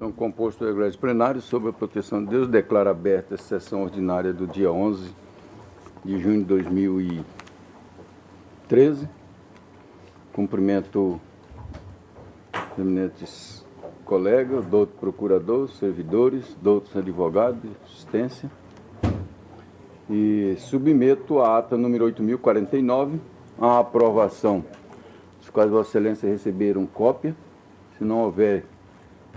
Então, composto o egrégio plenário, sob a proteção de Deus, declaro aberta a sessão ordinária do dia 11 de junho de 2013. Cumprimento os eminentes colegas, doutor procurador, servidores, doutos advogados, assistência. E submeto a ata número 8.049, a aprovação, dos quais Vossa Excelência receberam cópia. Se não houver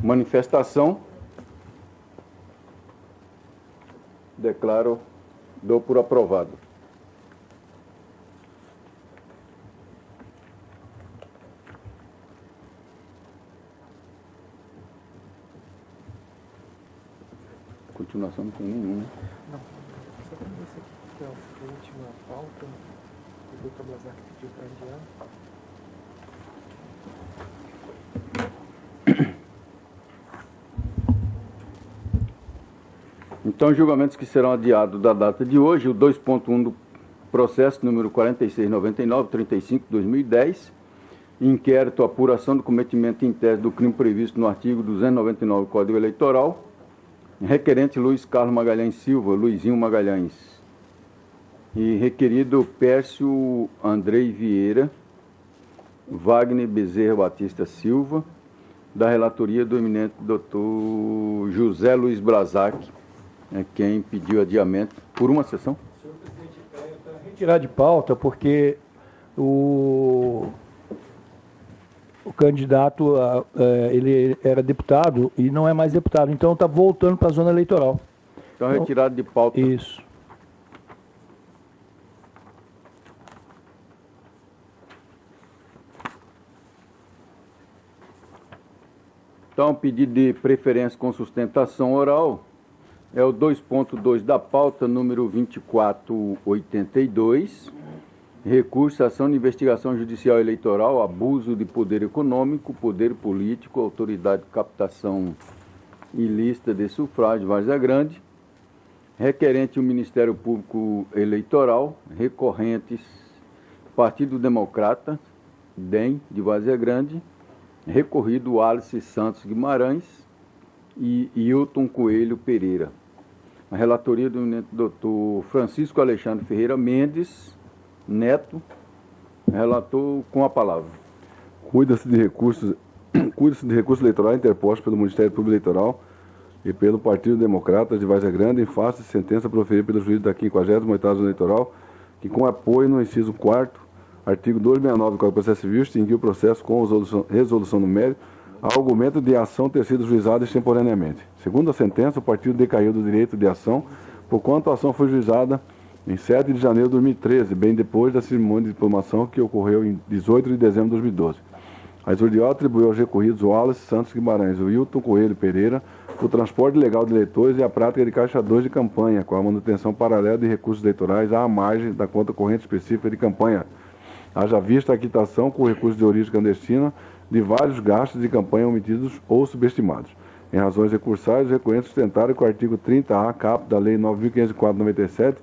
manifestação, dou por aprovado. Continuação não tem nenhum, né? Não. Só tem esse aqui, que é a última pauta, que o doutor Blazak pediu para enviar. Então, julgamentos que serão adiados da data de hoje, o 2.1 do processo número 4699-35/2010, inquérito apuração do cometimento em tese do crime previsto no artigo 299 do Código Eleitoral, requerente Luiz Carlos Magalhães Silva, Luizinho Magalhães, e requerido Pércio Andrei Vieira, Wagner Bezerra Batista Silva, da relatoria do eminente doutor José Luiz Blazak, quem pediu adiamento por uma sessão. Senhor presidente, para retirar de pauta, porque o candidato, ele era deputado e não é mais deputado, então está voltando para a zona eleitoral. Então, retirado de pauta. Isso. Então, pedido de preferência com sustentação oral é o 2.2 da pauta, número 2482, recurso, ação de investigação judicial eleitoral, abuso de poder econômico, poder político, autoridade de captação ilícita de sufrágio, Várzea Grande, requerente o Ministério Público Eleitoral, recorrentes Partido Democrata, DEM, de Várzea Grande, recorrido Alice Santos Guimarães e Hilton Coelho Pereira. A relatoria do eminente doutor Francisco Alexandre Ferreira Mendes Neto, relator com a palavra. Cuida-se de recursos eleitorais interpostos pelo Ministério Público Eleitoral e pelo Partido Democrata de Várzea Grande em face de sentença proferida pelo juiz da 58ª Zona Eleitoral, que com apoio no inciso 4º, artigo 269 do Código de Processo Civil, extinguiu o processo com resolução no mérito, ao argumento de ação ter sido juizada extemporaneamente. Segundo a sentença, o partido decaiu do direito de ação, porquanto a ação foi juizada em 7 de janeiro de 2013, bem depois da cerimônia de diplomação que ocorreu em 18 de dezembro de 2012. A exordial atribuiu aos recorridos o Wallace Santos Guimarães e o Hilton Coelho Pereira o transporte ilegal de eleitores e a prática de caixa 2 de campanha, com a manutenção paralela de recursos eleitorais à margem da conta corrente específica de campanha, haja vista a quitação com recursos de origem clandestina de vários gastos de campanha omitidos ou subestimados. Em razões recursais, os recorrentes sustentaram que o artigo 30A, caput da Lei 9.504/97,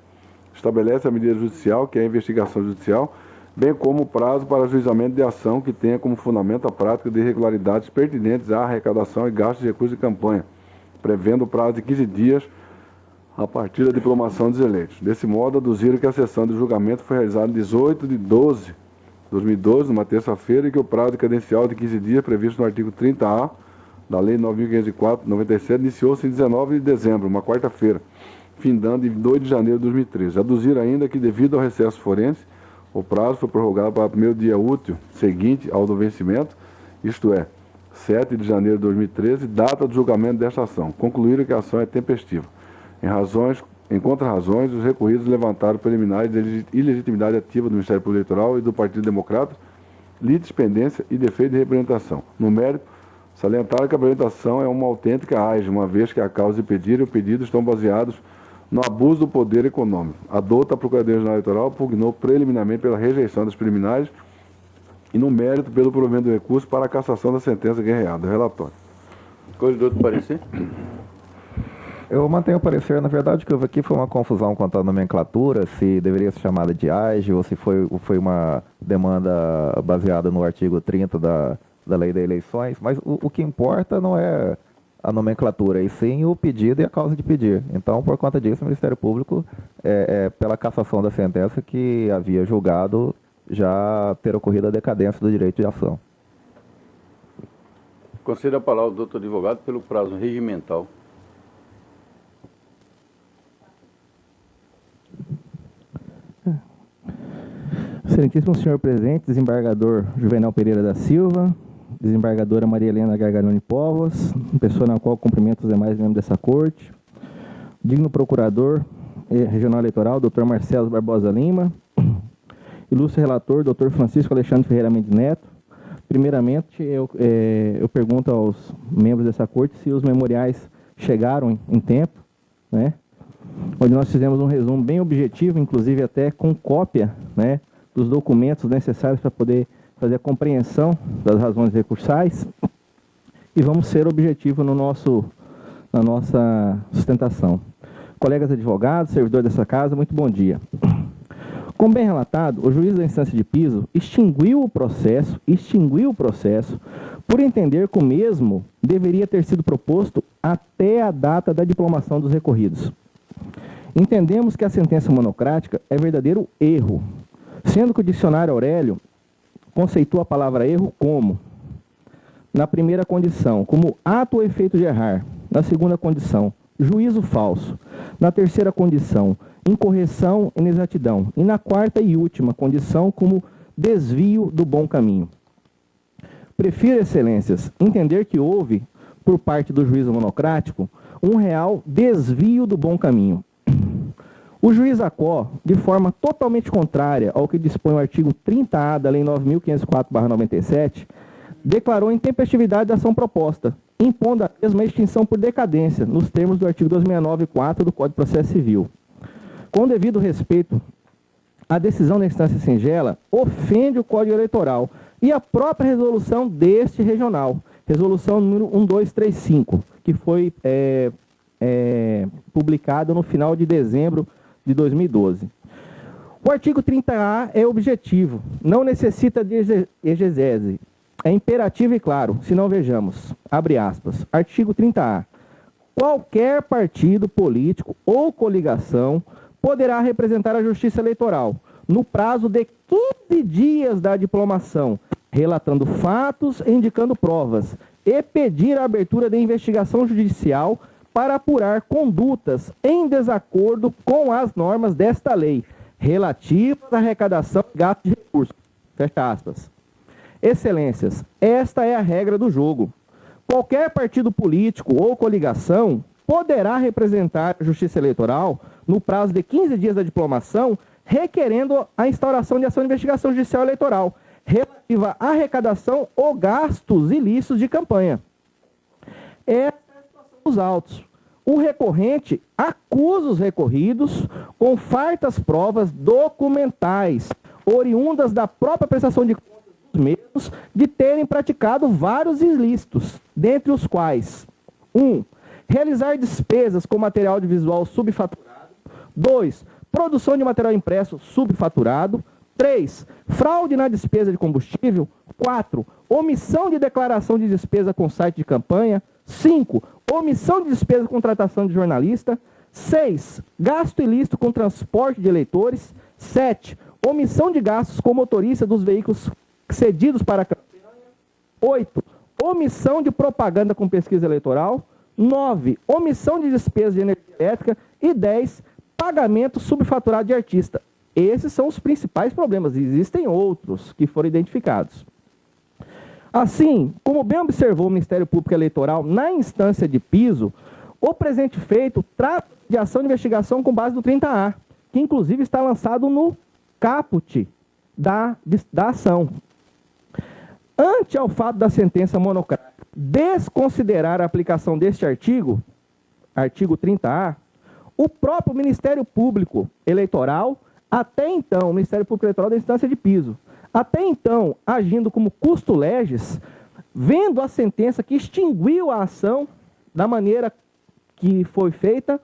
estabelece a medida judicial, que é a investigação judicial, bem como o prazo para ajuizamento de ação que tenha como fundamento a prática de irregularidades pertinentes à arrecadação e gastos de recursos de campanha, prevendo o prazo de 15 dias a partir da diplomação dos eleitos. Desse modo, aduziram que a sessão de julgamento foi realizada em 18 de 12 de 2012, numa terça-feira, e que o prazo cadencial de 15 dias previsto no artigo 30A da Lei 9.504/97 iniciou-se em 19 de dezembro, uma quarta-feira, findando em 2 de janeiro de 2013. Aduziram ainda que, devido ao recesso forense, o prazo foi prorrogado para o primeiro dia útil seguinte ao do vencimento, isto é, 7 de janeiro de 2013, data do julgamento desta ação. Concluíram que a ação é tempestiva. Em contra-razões, os recorridos levantaram preliminares de ilegitimidade ativa do Ministério Público Eleitoral e do Partido Democrata, litispendência e defeito de representação. No mérito, salientaram que a apresentação é uma autêntica AIS, uma vez que a causa de pedir e o pedido estão baseados no abuso do poder econômico. A douta Procuradoria Regional Eleitoral pugnou preliminarmente pela rejeição das preliminares e no mérito pelo provimento do recurso para a cassação da sentença guerreada. Relatório. Corredor do parecer? Eu mantenho o parecer. Na verdade, o que houve aqui foi uma confusão quanto à nomenclatura, se deveria ser chamada de AGE ou se foi uma demanda baseada no artigo 30 da Lei das Eleições, mas o que importa não é a nomenclatura, e sim o pedido e a causa de pedir. Então, por conta disso, o Ministério Público, pela cassação da sentença que havia julgado, já ter ocorrido a decadência do direito de ação. Concedo a palavra ao doutor advogado pelo prazo regimental. Excelentíssimo senhor presidente, desembargador Juvenal Pereira da Silva, desembargadora Maria Helena Gargalhoni Povas, pessoa na qual cumprimento os demais membros dessa corte, digno procurador regional eleitoral, doutor Marcelo Barbosa Lima, ilustre relator, doutor Francisco Alexandre Ferreira Mendes Neto. Primeiramente, eu pergunto aos membros dessa corte se os memoriais chegaram em tempo, né? Onde nós fizemos um resumo bem objetivo, inclusive até com cópia, né, dos documentos necessários para poder fazer a compreensão das razões recursais, e vamos ser objetivos na nossa sustentação. Colegas advogados, servidores dessa casa, muito bom dia. Como bem relatado, o juiz da instância de piso extinguiu o processo por entender que o mesmo deveria ter sido proposto até a data da diplomação dos recorridos. Entendemos que a sentença monocrática é verdadeiro erro, sendo que o dicionário Aurélio conceitua a palavra erro como, na primeira condição, como ato ou efeito de errar; na segunda condição, juízo falso; na terceira condição, incorreção e inexatidão; e na quarta e última condição, como desvio do bom caminho. Prefiro, excelências, entender que houve, por parte do juízo monocrático, um real desvio do bom caminho. O juiz Acó, de forma totalmente contrária ao que dispõe o artigo 30A da Lei 9.504/97, declarou intempestividade da ação proposta, impondo a mesma extinção por decadência, nos termos do artigo 269-4 do Código de Processo Civil. Com devido respeito, a decisão da instância singela ofende o Código Eleitoral e a própria resolução deste regional, resolução número 1235, que foi publicada no final de dezembro de 2012. O artigo 30A é objetivo, não necessita de exegese. É imperativo e claro, se não vejamos, abre aspas, artigo 30A. Qualquer partido político ou coligação poderá representar a Justiça Eleitoral no prazo de 15 dias da diplomação, relatando fatos e indicando provas, e pedir a abertura de investigação judicial para apurar condutas em desacordo com as normas desta lei, relativas à arrecadação e gasto de recursos. Fecha aspas. Excelências, esta é a regra do jogo. Qualquer partido político ou coligação poderá representar a Justiça Eleitoral no prazo de 15 dias da diplomação, requerendo a instauração de ação de investigação judicial eleitoral relativa à arrecadação ou gastos ilícitos de campanha. Essa é a situação dos autos. O recorrente acusa os recorridos com fartas provas documentais, oriundas da própria prestação de contas dos mesmos, de terem praticado vários ilícitos, dentre os quais: 1. Realizar despesas com material audiovisual subfaturado. 2. Produção de material impresso subfaturado. 3. Fraude na despesa de combustível. 4. Omissão de declaração de despesa com site de campanha. 5. Omissão de despesa com contratação de jornalista. 6. Gasto ilícito com transporte de eleitores. 7. Omissão de gastos com motorista dos veículos cedidos para a campanha. 8. Omissão de propaganda com pesquisa eleitoral. 9. Omissão de despesa de energia elétrica. E 10. Pagamento subfaturado de artista. Esses são os principais problemas. Existem outros que foram identificados. Assim, como bem observou o Ministério Público Eleitoral na instância de piso, o presente feito trata de ação de investigação com base no 30A, que inclusive está lançado no caput da ação. Ante ao fato da sentença monocrática desconsiderar a aplicação deste artigo 30A, o próprio Ministério Público Eleitoral, até então, o Ministério Público Eleitoral da instância de piso, até então, agindo como custo legis, vendo a sentença que extinguiu a ação da maneira que foi feita,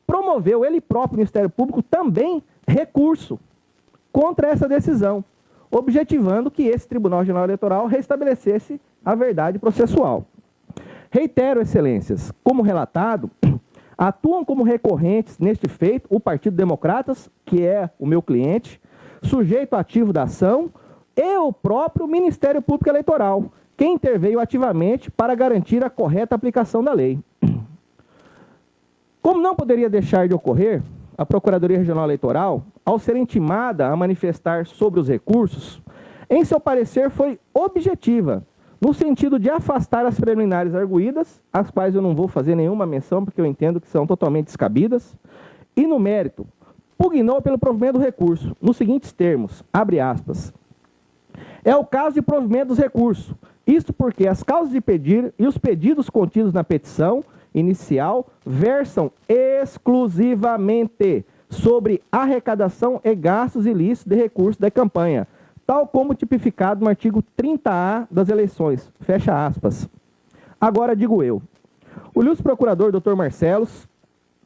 promoveu ele próprio, o Ministério Público, também recurso contra essa decisão, objetivando que esse Tribunal Regional Eleitoral restabelecesse a verdade processual. Reitero, excelências, como relatado, atuam como recorrentes neste feito o Partido Democratas, que é o meu cliente, sujeito ativo da ação, e o próprio Ministério Público Eleitoral, que interveio ativamente para garantir a correta aplicação da lei. Como não poderia deixar de ocorrer, a Procuradoria Regional Eleitoral, ao ser intimada a manifestar sobre os recursos, em seu parecer foi objetiva, no sentido de afastar as preliminares arguídas, às quais eu não vou fazer nenhuma menção, porque eu entendo que são totalmente descabidas, e no mérito, pugnou pelo provimento do recurso, nos seguintes termos, abre aspas, é o caso de provimento dos recursos, isto porque as causas de pedir e os pedidos contidos na petição inicial versam exclusivamente sobre arrecadação e gastos ilícitos de recursos da campanha, tal como tipificado no artigo 30A das eleições. Fecha aspas. Agora digo eu. O ilustre procurador Dr. Marcelos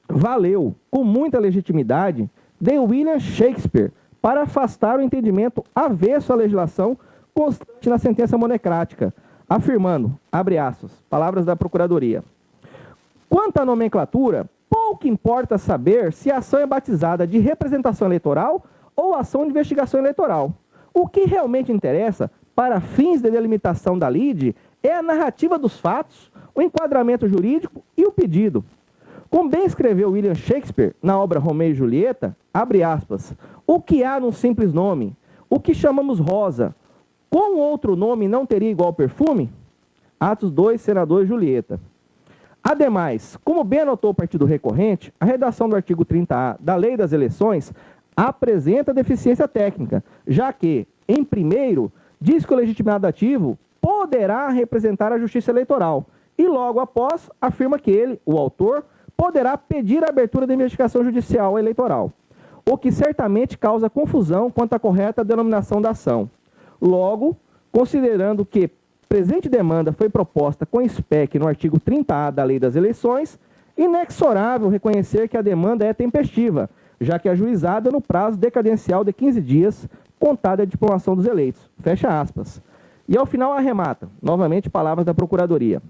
valeu, com muita legitimidade, de William Shakespeare para afastar o entendimento avesso à legislação constante na sentença monocrática, afirmando, abre aspas, palavras da Procuradoria, quanto à nomenclatura, pouco importa saber se a ação é batizada de representação eleitoral ou ação de investigação eleitoral. O que realmente interessa, para fins de delimitação da lide, é a narrativa dos fatos, o enquadramento jurídico e o pedido. Como bem escreveu William Shakespeare na obra Romeu e Julieta, abre aspas, o que há num simples nome, o que chamamos rosa, com outro nome não teria igual perfume? Atos 2, cena 2, Julieta. Ademais, como bem anotou o partido recorrente, a redação do artigo 30A da Lei das Eleições apresenta deficiência técnica, já que, em primeiro, diz que o legitimado ativo poderá representar a Justiça Eleitoral e, logo após, afirma que ele, o autor, poderá pedir a abertura da investigação judicial eleitoral, o que certamente causa confusão quanto à correta denominação da ação. Logo, considerando que presente demanda foi proposta com SPEC no artigo 30A da Lei das Eleições, inexorável reconhecer que a demanda é tempestiva, já que é ajuizada no prazo decadencial de 15 dias, contada a diplomação dos eleitos. Fecha aspas. E ao final arremata, novamente palavras da Procuradoria.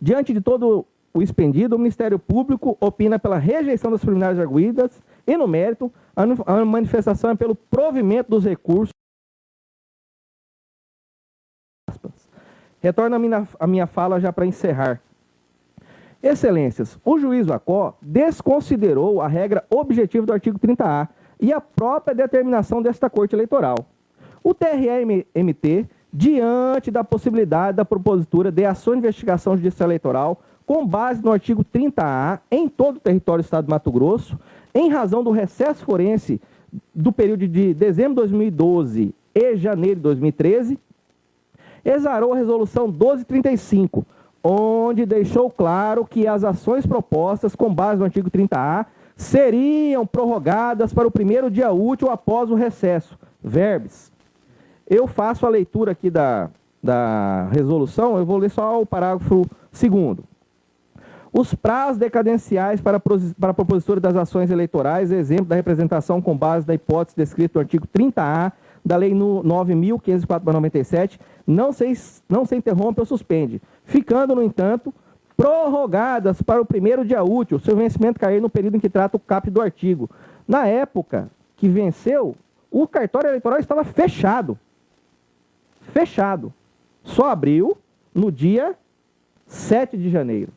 Diante de todo o expendido, o Ministério Público opina pela rejeição das preliminares arguidas e, no mérito, a manifestação é pelo provimento dos recursos. Retorno a minha fala já para encerrar. Excelências, o juiz Vacó desconsiderou a regra objetiva do artigo 30A e a própria determinação desta Corte Eleitoral. O TRE-MT, diante da possibilidade da propositura de ação de investigação judicial eleitoral com base no artigo 30A em todo o território do Estado de Mato Grosso, em razão do recesso forense do período de dezembro de 2012 e janeiro de 2013, exarou a resolução 1235, onde deixou claro que as ações propostas com base no artigo 30A seriam prorrogadas para o primeiro dia útil após o recesso. Verbis. Eu faço a leitura aqui da resolução, eu vou ler só o parágrafo 2º. Os prazos decadenciais para a propositura das ações eleitorais, exemplo da representação com base da hipótese descrita no artigo 30A da Lei 9.504/97, não se interrompe ou suspende, ficando, no entanto, prorrogadas para o primeiro dia útil, se o vencimento cair no período em que trata o caput do artigo. Na época que venceu, o cartório eleitoral estava fechado. Fechado. Só abriu no dia 7 de janeiro.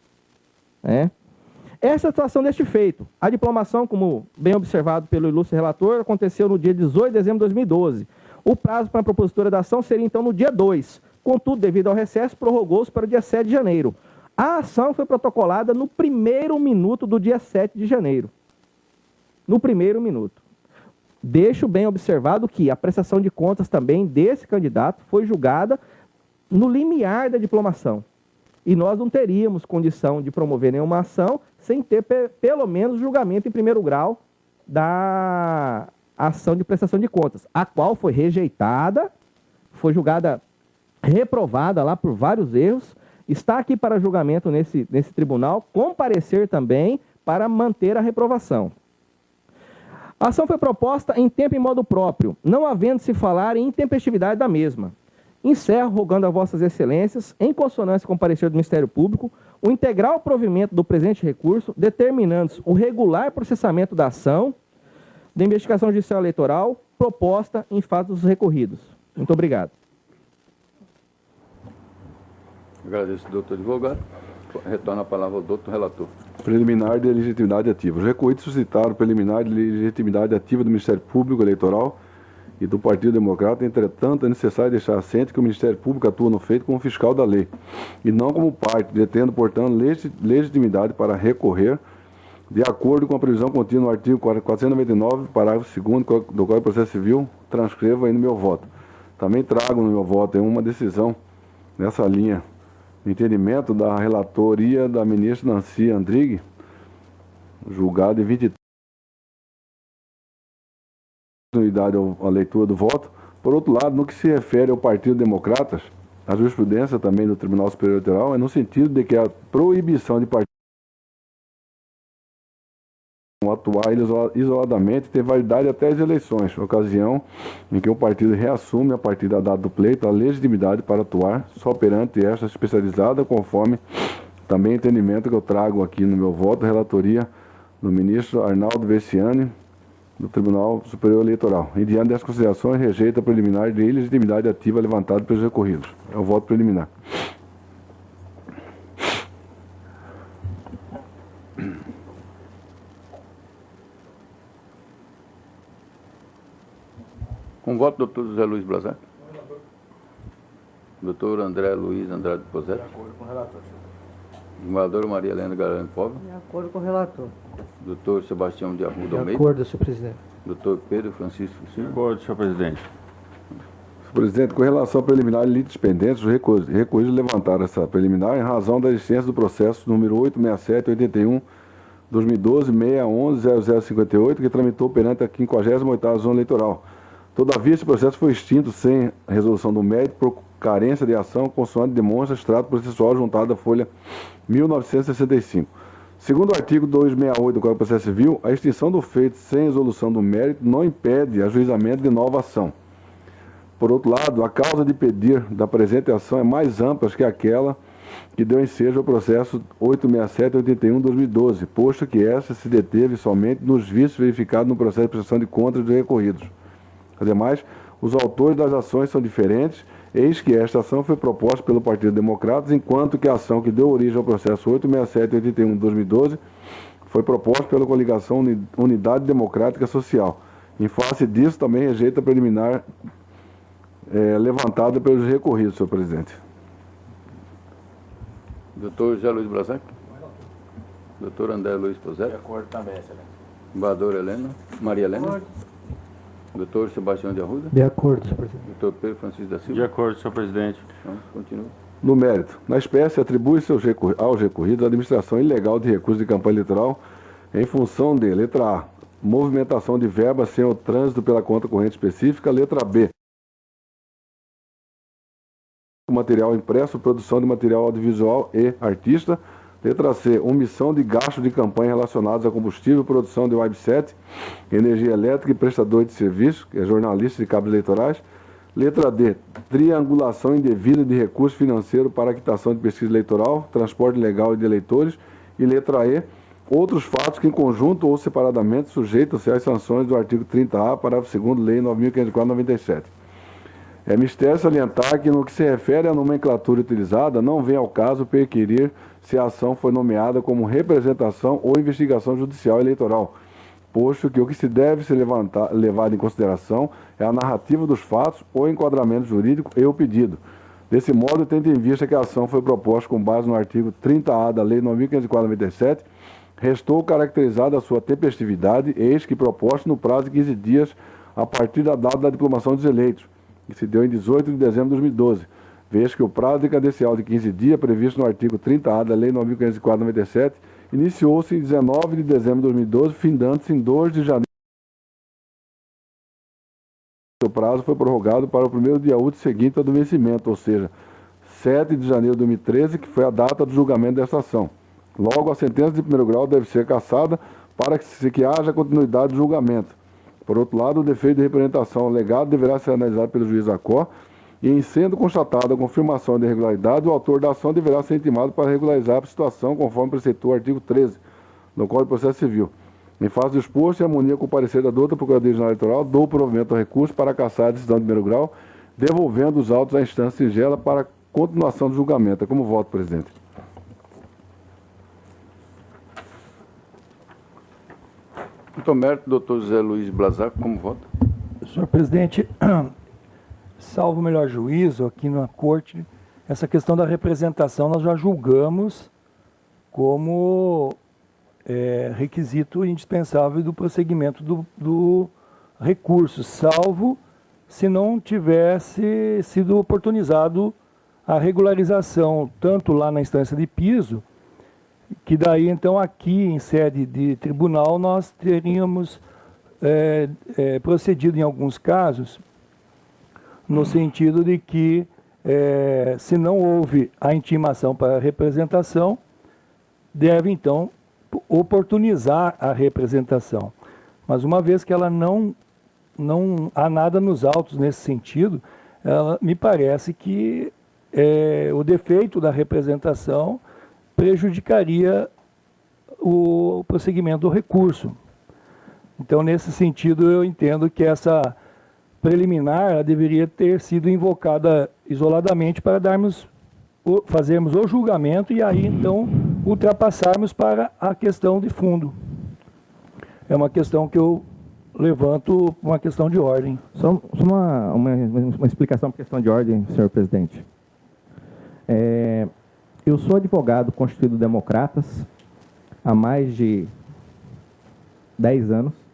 Essa é a situação deste feito. A diplomação, como bem observado pelo ilustre relator, aconteceu no dia 18 de dezembro de 2012. O prazo para a propositura da ação seria, então, no dia 2. Contudo, devido ao recesso, prorrogou-se para o dia 7 de janeiro. A ação foi protocolada no primeiro minuto do dia 7 de janeiro. No primeiro minuto. Deixo bem observado que a prestação de contas também desse candidato foi julgada no limiar da diplomação. E nós não teríamos condição de promover nenhuma ação sem ter, pelo menos, julgamento em primeiro grau da ação de prestação de contas, a qual foi rejeitada, foi julgada reprovada lá por vários erros, está aqui para julgamento nesse tribunal, comparecer também para manter a reprovação. A ação foi proposta em tempo e modo próprio, não havendo se falar em intempestividade da mesma. Encerro rogando a vossas excelências, em consonância com o parecer do Ministério Público, o integral provimento do presente recurso, determinando o regular processamento da ação de investigação judicial eleitoral proposta em fatos recorridos. Muito obrigado. Agradeço, doutor advogado. Retorno a palavra ao doutor relator. Preliminar de legitimidade ativa. Os recorridos suscitaram preliminar de legitimidade ativa do Ministério Público Eleitoral e do Partido Democrata. Entretanto, é necessário deixar assente que o Ministério Público atua no feito como fiscal da lei e não como parte, detendo, portanto, legitimidade para recorrer de acordo com a previsão contida no artigo 499, parágrafo 2º do Código de Processo Civil. Transcrevo aí no meu voto. Também trago no meu voto uma decisão nessa linha, entendimento da relatoria da ministra Nancy Andrighi, julgado em 23, unidade à leitura do voto. Por outro lado, no que se refere ao Partido Democratas, a jurisprudência também do Tribunal Superior Eleitoral é no sentido de que a proibição de partido atuar isoladamente tem validade até as eleições, ocasião em que o partido reassume, a partir da data do pleito, a legitimidade para atuar só perante esta especializada, conforme também o entendimento que eu trago aqui no meu voto, relatoria do ministro Arnaldo Veciani, do Tribunal Superior Eleitoral. E diante dessas considerações, rejeita a preliminar de ilegitimidade ativa levantada pelos recorridos. É o voto preliminar. Com voto, doutor José Luiz Blazak. Doutor André Luiz Andrade Pozete. De acordo com o relator, senhor. Desembargadora Maria Helena Garani Pobre. De acordo com o relator. Doutor Sebastião de Arruda De Almeida. acordo, senhor presidente. Doutor Pedro Francisco De Silva. acordo, senhor presidente. Senhor presidente, com relação à preliminar de litígios pendentes, os recorridos levantaram essa preliminar em razão da existência do processo número 867-81-2012-611-0058, que tramitou perante a 58ª Zona Eleitoral. Todavia, esse processo foi extinto sem resolução do mérito por carência de ação, consoante demonstra extrato processual juntado à folha 1965. Segundo o artigo 268 do Código de Processo Civil, a extinção do feito sem resolução do mérito não impede ajuizamento de nova ação. Por outro lado, a causa de pedir da presente ação é mais ampla que aquela que deu ensejo ao processo 867-81-2012, posto que essa se deteve somente nos vícios verificados no processo de prestação de contas dos recorridos. Ademais, os autores das ações são diferentes, eis que esta ação foi proposta pelo Partido Democratas, enquanto que a ação que deu origem ao processo 867-81-2012 foi proposta pela coligação Unidade Democrática Social. Em face disso, também rejeita a preliminar levantada pelos recorridos, senhor presidente. Doutor José Luiz Blazak. Doutor André Luiz Pozete. De acordo também, excelência. Desembargadora Helena, Maria Helena. Doutor Sebastião de Arruda. De acordo, senhor presidente. Doutor Pedro Francisco da De Silva. acordo, senhor presidente. Então, continua. No mérito, na espécie, atribui-se aos recorridos a administração ilegal de recursos de campanha eleitoral em função de, letra A, movimentação de verbas sem o trânsito pela conta corrente específica, letra B, material impresso, produção de material audiovisual e artista, letra C, omissão de gastos de campanha relacionados a combustível, produção de website, energia elétrica e prestador de serviço, que é jornalista de cabos eleitorais. Letra D, triangulação indevida de recurso financeiro para a quitação de pesquisa eleitoral, transporte ilegal de eleitores. E letra E, outros fatos que em conjunto ou separadamente sujeitam-se às sanções do artigo 30A, parágrafo 2º, Lei 9.504/97. É mistério salientar que, no que se refere à nomenclatura utilizada, não vem ao caso perquirir se a ação foi nomeada como representação ou investigação judicial eleitoral, posto que o que se deve ser levado em consideração é a narrativa dos fatos, o enquadramento jurídico e o pedido. Desse modo, tendo em vista que a ação foi proposta com base no artigo 30A da Lei 9.504/97, restou caracterizada a sua tempestividade, eis que proposta no prazo de 15 dias a partir da data da diplomação dos eleitos, que se deu em 18 de dezembro de 2012, vez que o prazo decadencial de 15 dias, previsto no artigo 30A da Lei 9.504/97, iniciou-se em 19 de dezembro de 2012, findando-se em 2 de janeiro. O prazo foi prorrogado para o primeiro dia útil seguinte ao do vencimento, ou seja, 7 de janeiro de 2013, que foi a data do julgamento desta ação. Logo, a sentença de primeiro grau deve ser cassada para que haja continuidade do julgamento. Por outro lado, o defeito de representação alegado deverá ser analisado pelo juiz da COR e, em sendo constatada a confirmação de irregularidade, o autor da ação deverá ser intimado para regularizar a situação, conforme preceitou o artigo 13 do Código de Processo Civil. Em face do exposto, em harmonia com o parecer da douta Procuradoria-Geral Eleitoral, dou provimento ao recurso para cassar a decisão de primeiro grau, devolvendo os autos à instância singela para continuação do julgamento. É como voto, presidente. Muito mérito, doutor José Luiz Blazac, como vota? Senhor presidente, salvo o melhor juízo aqui na corte, essa questão da representação nós já julgamos como requisito indispensável do prosseguimento do recurso, salvo se não tivesse sido oportunizado a regularização, tanto lá na instância de piso, que daí então aqui em sede de tribunal nós teríamos procedido em alguns casos no sentido de que se não houve a intimação para a representação, deve então oportunizar a representação. Mas uma vez que ela não há nada nos autos nesse sentido, me parece que o defeito da representação prejudicaria o prosseguimento do recurso. Então, nesse sentido, eu entendo que essa preliminar ela deveria ter sido invocada isoladamente para fazermos o julgamento e aí, então, ultrapassarmos para a questão de fundo. É uma questão que eu levanto, uma questão de ordem. Só uma explicação para a questão de ordem, senhor presidente. Eu sou advogado constituído Democratas há mais de 10 anos.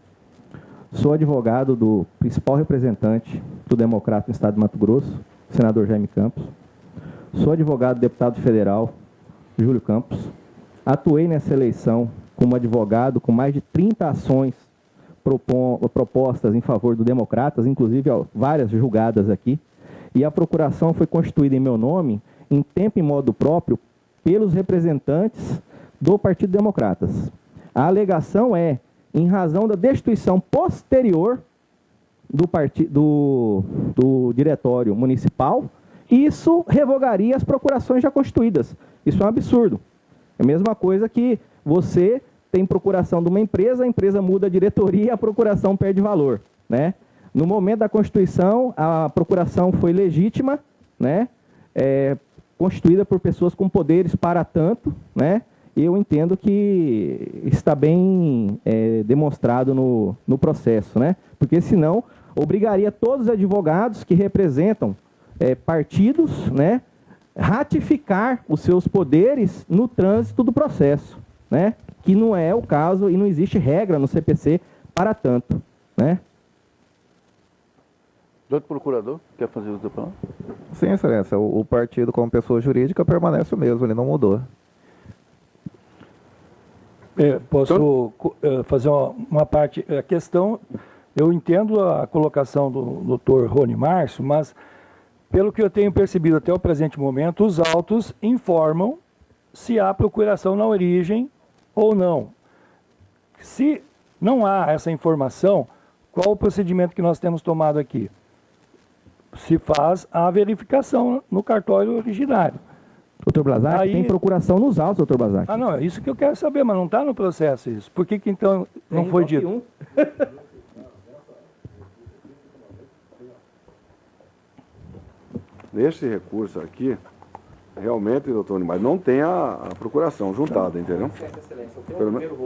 Sou advogado do principal representante do Democrata no estado de Mato Grosso, senador Jaime Campos. Sou advogado do deputado federal Júlio Campos. Atuei nessa eleição como advogado com mais de 30 ações propostas em favor do Democratas, inclusive várias julgadas aqui. E a procuração foi constituída em meu nome, em tempo e modo próprio, pelos representantes do Partido Democratas. A alegação é, em razão da destituição posterior do diretório municipal, isso revogaria as procurações já constituídas. Isso é um absurdo. É a mesma coisa que você tem procuração de uma empresa, a empresa muda a diretoria e a procuração perde valor, né? No momento da Constituição, a procuração foi legítima, né? Constituída por pessoas com poderes para tanto, né? Eu entendo que está bem demonstrado no processo, né? Porque senão obrigaria todos os advogados que representam partidos, né, ratificar os seus poderes no trânsito do processo, né? Que não é o caso e não existe regra no CPC para tanto, né? Doutor Procurador, quer fazer uso da palavra? Sim, excelência. O partido como pessoa jurídica permanece o mesmo, ele não mudou. Posso fazer uma parte? A questão, eu entendo a colocação do doutor Rony Márcio, mas pelo que eu tenho percebido até o presente momento, os autos informam se há procuração na origem ou não. Se não há essa informação, qual o procedimento que nós temos tomado aqui? Se faz a verificação no cartório originário. Doutor Blazac, tem procuração nos autos, doutor Blazac. Ah, não, é isso que eu quero saber, mas não está no processo isso. Por que então não foi dito? Neste recurso aqui, realmente, doutor Animais, não tem a procuração juntada, entendeu? Pelo menos.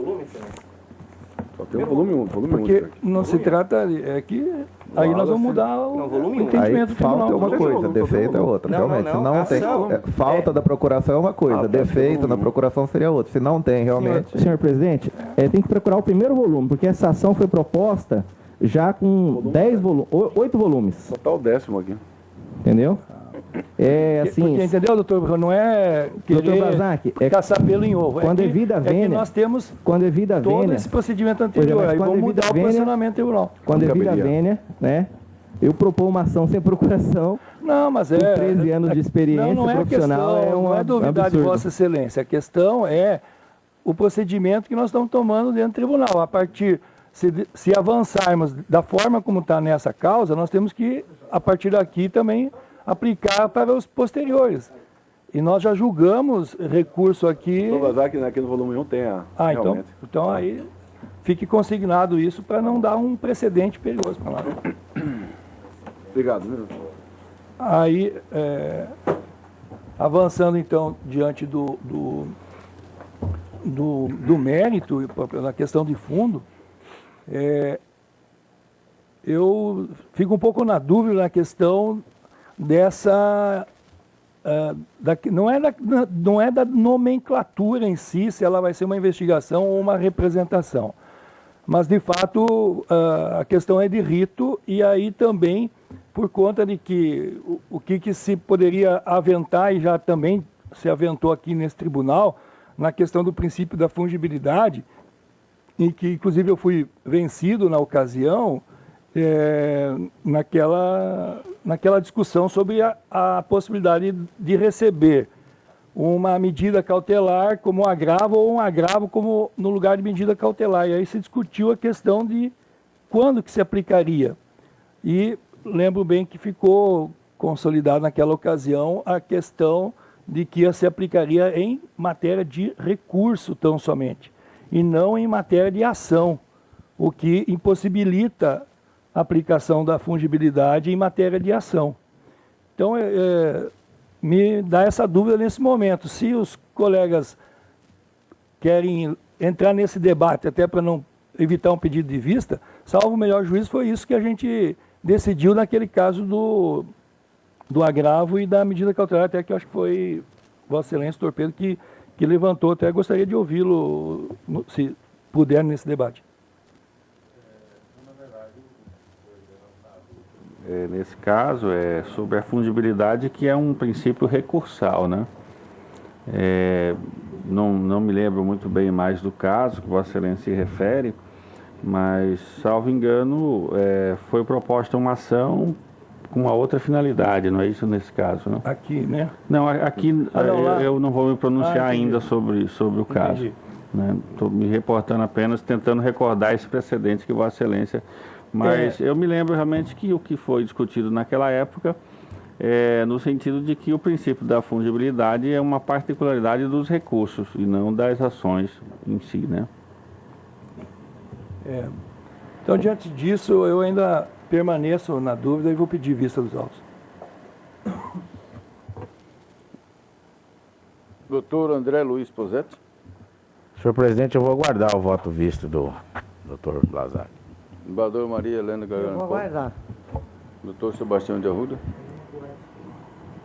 Só tem o volume 1. Porque não se trata, que aí nós vamos mudar o entendimento do tribunal. Falta é uma coisa, defeito é outra. Realmente, se não tem, falta da procuração é uma coisa, defeito na procuração seria outra. Se não tem, realmente... Senhor presidente, tem que procurar o primeiro volume, porque essa ação foi proposta já com 8 volumes. Só está o 10º aqui. Entendeu? Assim... Porque, entendeu, doutor? Não é querer Blazac, caçar pelo em ovo. Quando é vida vênia, que nós temos quando é vida todo vênia, esse procedimento anterior. Aí vamos mudar o posicionamento tribunal. Quando é vida vênia, né? Eu propor uma ação sem procuração. Não, mas com 13 anos de experiência não é profissional questão, não é duvidar absurdo. de Vossa Excelência. A questão é o procedimento que nós estamos tomando dentro do tribunal. A partir, se avançarmos da forma como está nessa causa, nós temos que, a partir daqui também, aplicar para os posteriores. E nós já julgamos recurso aqui. Doutor Blazak, aqui no volume 1 tem realmente. Então aí fique consignado isso para não dar um precedente perigoso para nós. Obrigado. Viu? Aí, avançando então diante do mérito, na questão de fundo, eu fico um pouco na dúvida na questão dessa... não é da nomenclatura em si, se ela vai ser uma investigação ou uma representação. Mas, de fato, a questão é de rito, e aí também, por conta de que o que se poderia aventar, e já também se aventou aqui nesse tribunal, na questão do princípio da fungibilidade, em que, inclusive, eu fui vencido na ocasião, naquela discussão sobre a possibilidade de receber uma medida cautelar como agravo ou um agravo como no lugar de medida cautelar. E aí se discutiu a questão de quando que se aplicaria. E lembro bem que ficou consolidado naquela ocasião a questão de que se aplicaria em matéria de recurso tão somente, e não em matéria de ação, o que impossibilita a aplicação da fungibilidade em matéria de ação. Então, me dá essa dúvida nesse momento. Se os colegas querem entrar nesse debate, até para não evitar um pedido de vista, salvo o melhor juízo, foi isso que a gente decidiu naquele caso do agravo e da medida cautelar, até que eu acho que foi Vossa Excelência Torpedo que levantou. Até gostaria de ouvi-lo, se puder, nesse debate. Nesse caso, é sobre a fungibilidade, que é um princípio recursal, né? Não me lembro muito bem mais do caso que Vossa Excelência se refere, mas, salvo engano, foi proposta uma ação com uma outra finalidade, não é isso nesse caso, não? Aqui, né? Não, aqui eu não vou me pronunciar ainda sobre o caso. Entendi. Estou me reportando apenas, tentando recordar esse precedente que Vossa Excelência... Mas eu me lembro realmente que o que foi discutido naquela época no sentido de que o princípio da fungibilidade é uma particularidade dos recursos e não das ações em si, né? Então, diante disso, eu ainda permaneço na dúvida e vou pedir vista dos autos. Doutor André Luiz Posetti. Senhor presidente, eu vou aguardar o voto visto do doutor Blazak. Embaixador Maria Helena Eu Gargano vou Paulo. aguardar. Doutor Sebastião de Arruda.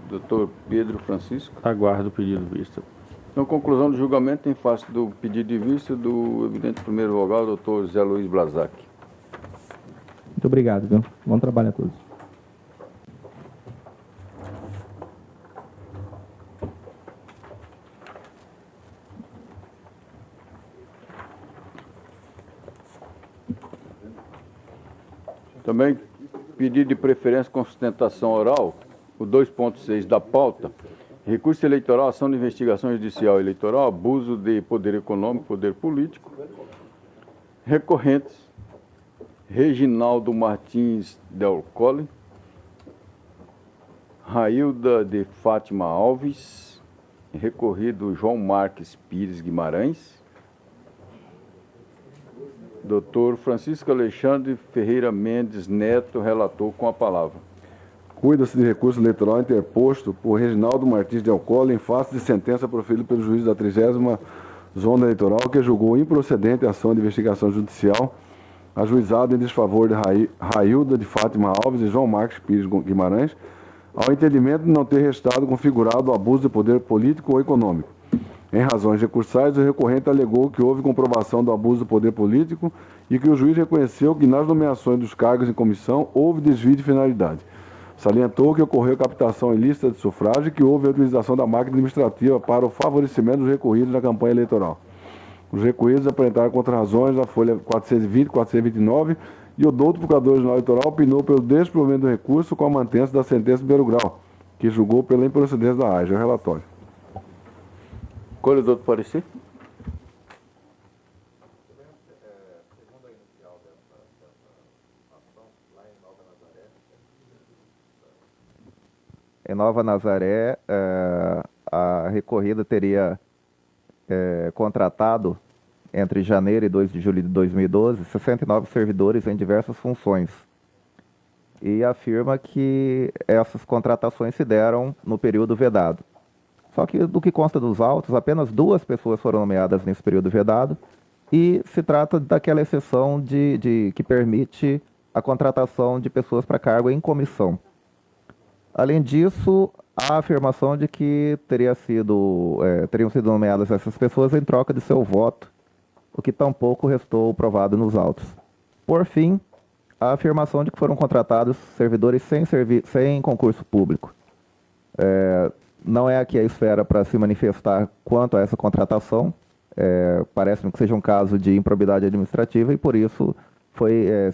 Doutor Pedro Francisco. Aguardo o pedido de vista. Então, conclusão do julgamento em face do pedido de vista do evidente primeiro vogal, doutor Zé Luiz Blazak. Muito obrigado, viu? Bom trabalho a todos. Também pedido de preferência com sustentação oral, o 2.6 da pauta, recurso eleitoral, ação de investigação judicial eleitoral, abuso de poder econômico, poder político, recorrentes, Reginaldo Martins Del Colle, Railda de Fátima Alves, recorrido João Marques Pires Guimarães, Dr. Francisco Alexandre Ferreira Mendes Neto, relator, com a palavra. Cuida-se de recurso eleitoral interposto por Reginaldo Martins Del Colle em face de sentença proferida pelo juiz da 30ª Zona Eleitoral, que julgou improcedente a ação de investigação judicial ajuizada em desfavor de Railda de Fátima Alves e João Marques Pires Guimarães, ao entendimento de não ter restado configurado o abuso de poder político ou econômico. Em razões recursais, o recorrente alegou que houve comprovação do abuso do poder político e que o juiz reconheceu que nas nomeações dos cargos em comissão houve desvio de finalidade. Salientou que ocorreu captação ilícita de sufrágio e que houve a utilização da máquina administrativa para o favorecimento dos recorridos na campanha eleitoral. Os recorridos apresentaram contra-razões na folha 420 e 429 e o douto Procurador-Geral Eleitoral opinou pelo desprovimento do recurso com a mantença da sentença de primeiro grau, que julgou pela improcedência da AIJA. É o relatório. Colhedor do parecer. Nova Nazaré, a recorrida teria contratado, entre janeiro e 2 de julho de 2012, 69 servidores em diversas funções. E afirma que essas contratações se deram no período vedado. Só que, do que consta dos autos, apenas 2 pessoas foram nomeadas nesse período vedado, e se trata daquela exceção que permite a contratação de pessoas para cargo em comissão. Além disso, há a afirmação de que teriam sido nomeadas essas pessoas em troca de seu voto, o que tampouco restou provado nos autos. Por fim, a afirmação de que foram contratados servidores sem concurso público. Não é aqui a esfera para se manifestar quanto a essa contratação. Parece-me que seja um caso de improbidade administrativa e, por isso,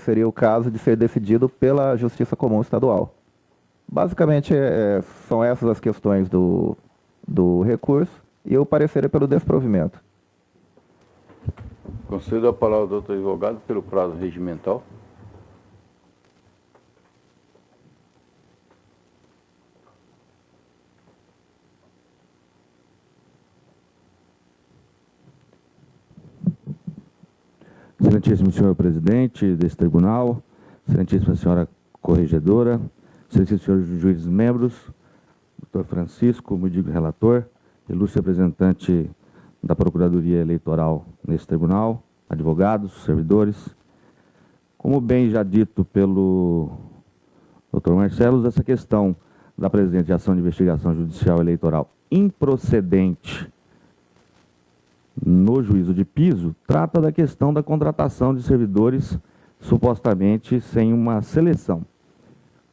seria o caso de ser decidido pela Justiça Comum Estadual. Basicamente, são essas as questões do recurso e o parecer é pelo desprovimento. Concedo a palavra ao doutor advogado pelo prazo regimental. Excelentíssimo senhor presidente desse tribunal, excelentíssima senhora corregedora, excelentíssimo senhor juízes membros, doutor Francisco, muito digno relator, ilustre representante da Procuradoria Eleitoral nesse tribunal, advogados, servidores. Como bem já dito pelo doutor Marcelo, essa questão da presente ação de investigação judicial eleitoral improcedente no juízo de piso, trata da questão da contratação de servidores supostamente sem uma seleção.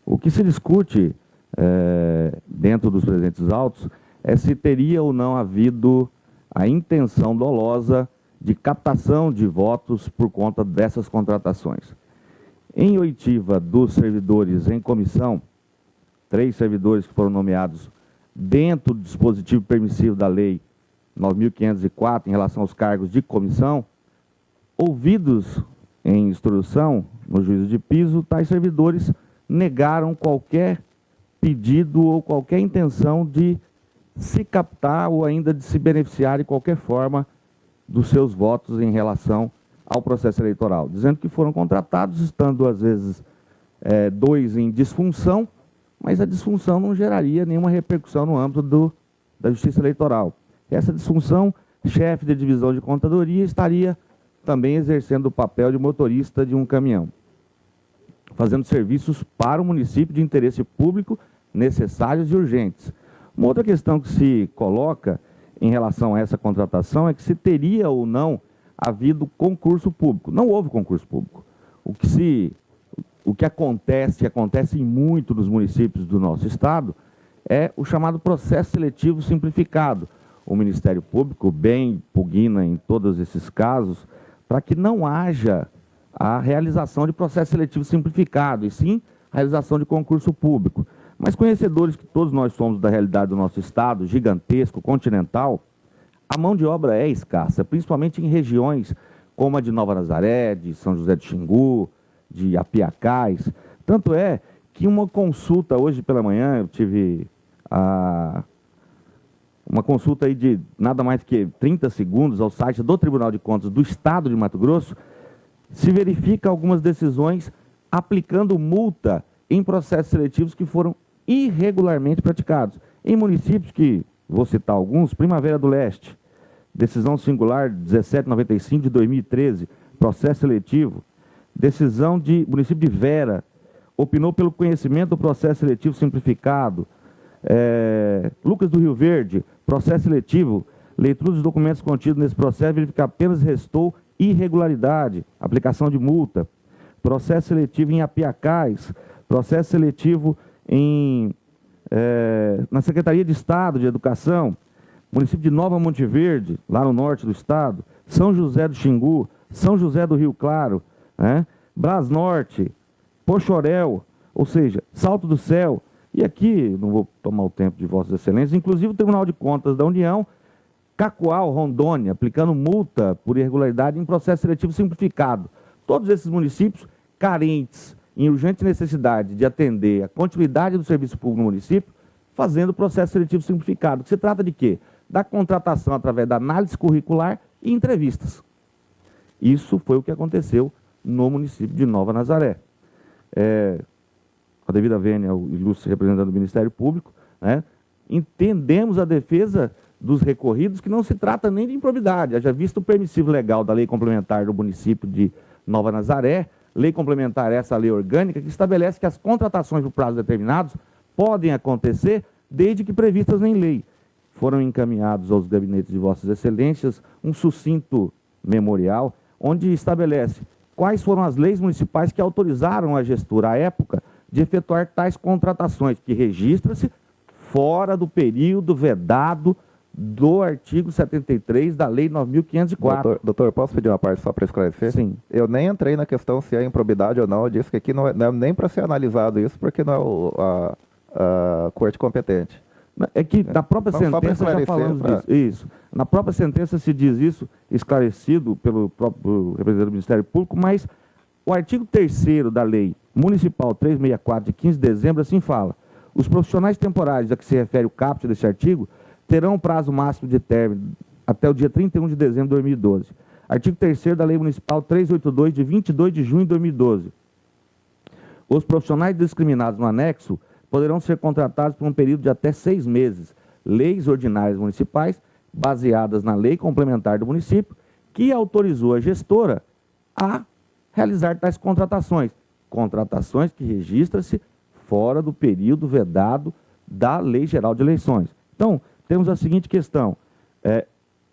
O que se discute dentro dos presentes autos é se teria ou não havido a intenção dolosa de captação de votos por conta dessas contratações. Em oitiva dos servidores em comissão, 3 servidores que foram nomeados dentro do dispositivo permissivo da lei 9.504 em relação aos cargos de comissão, ouvidos em instrução no juízo de piso, tais servidores negaram qualquer pedido ou qualquer intenção de se captar ou ainda de se beneficiar de qualquer forma dos seus votos em relação ao processo eleitoral, dizendo que foram contratados, estando às vezes 2 em disfunção, mas a disfunção não geraria nenhuma repercussão no âmbito da Justiça Eleitoral. Essa disfunção, chefe de divisão de contadoria, estaria também exercendo o papel de motorista de um caminhão, fazendo serviços para o município de interesse público necessários e urgentes. Uma outra questão que se coloca em relação a essa contratação é que se teria ou não havido concurso público. Não houve concurso público. O que acontece em muito nos municípios do nosso estado, é o chamado processo seletivo simplificado. O Ministério Público bem pugna em todos esses casos para que não haja a realização de processo seletivo simplificado, e sim a realização de concurso público. Mas conhecedores que todos nós somos da realidade do nosso estado, gigantesco, continental, a mão de obra é escassa, principalmente em regiões como a de Nova Nazaré, de São José do Xingu, de Apiacás. Tanto é que uma consulta, hoje pela manhã, eu tive uma consulta aí de nada mais que 30 segundos ao site do Tribunal de Contas do Estado de Mato Grosso, se verifica algumas decisões aplicando multa em processos seletivos que foram irregularmente praticados. Em municípios que, vou citar alguns, Primavera do Leste, decisão singular 1795 de 2013, processo seletivo. Decisão de município de Vera, opinou pelo conhecimento do processo seletivo simplificado. Lucas do Rio Verde, processo seletivo, leitura dos documentos contidos nesse processo, verificar apenas restou irregularidade, aplicação de multa. Processo seletivo em Apiacás, processo seletivo na Secretaria de Estado de Educação, município de Nova Monte Verde, lá no norte do estado, São José do Xingu, São José do Rio Claro, Brás Norte, Poxorel, ou seja, Salto do Céu. E aqui, não vou tomar o tempo de Vossas Excelências, inclusive o Tribunal de Contas da União, Cacoal, Rondônia, aplicando multa por irregularidade em processo seletivo simplificado. Todos esses municípios carentes, em urgente necessidade de atender a continuidade do serviço público no município, fazendo o processo seletivo simplificado. Que se trata de quê? Da contratação através da análise curricular e entrevistas. Isso foi o que aconteceu no município de Nova Nazaré. A devida vênia, o ilustre representante do Ministério Público, né, entendemos a defesa dos recorridos, que não se trata nem de improbidade. Haja visto o permissivo legal da lei complementar do município de Nova Nazaré, lei complementar essa lei orgânica, que estabelece que as contratações por prazos determinados podem acontecer desde que previstas em lei. Foram encaminhados aos gabinetes de Vossas Excelências um sucinto memorial, onde estabelece quais foram as leis municipais que autorizaram a gestora, à época, de efetuar tais contratações, que registra-se fora do período vedado do artigo 73 da Lei 9.504. Doutor, posso pedir uma parte só para esclarecer? Sim. Eu nem entrei na questão se é improbidade ou não. Eu disse que aqui não é nem para ser analisado isso, porque não é a corte competente. É que na própria sentença já falamos disso. Isso. Na própria sentença se diz isso, esclarecido pelo próprio representante do Ministério Público, mas o artigo 3º da Lei Municipal 364, de 15 de dezembro, assim fala: os profissionais temporários a que se refere o caput deste artigo terão um prazo máximo de término até o dia 31 de dezembro de 2012. Artigo 3º da Lei Municipal 382, de 22 de junho de 2012. Os profissionais discriminados no anexo poderão ser contratados por um período de até 6 meses. Leis ordinárias municipais, baseadas na lei complementar do município, que autorizou a gestora a realizar tais contratações. Contratações que registra-se fora do período vedado da Lei Geral de Eleições. Então, temos a seguinte questão.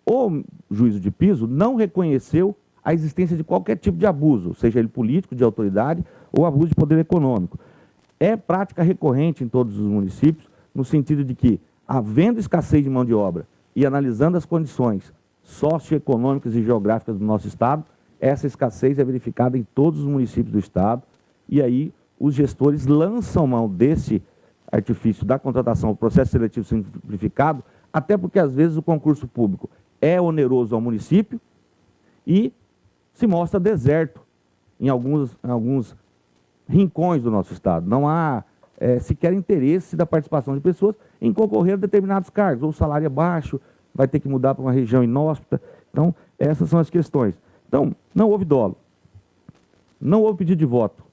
O juízo de piso não reconheceu a existência de qualquer tipo de abuso, seja ele político, de autoridade ou abuso de poder econômico. É prática recorrente em todos os municípios, no sentido de que, havendo escassez de mão de obra e analisando as condições socioeconômicas e geográficas do nosso Estado, essa escassez é verificada em todos os municípios do Estado, e aí os gestores lançam mão desse artifício da contratação, o processo seletivo simplificado, até porque, às vezes, o concurso público é oneroso ao município e se mostra deserto em alguns rincões do nosso Estado. Não há sequer interesse da participação de pessoas em concorrer a determinados cargos. Ou o salário é baixo, vai ter que mudar para uma região inóspita. Então, essas são as questões. Então, não houve dolo, não houve pedido de voto,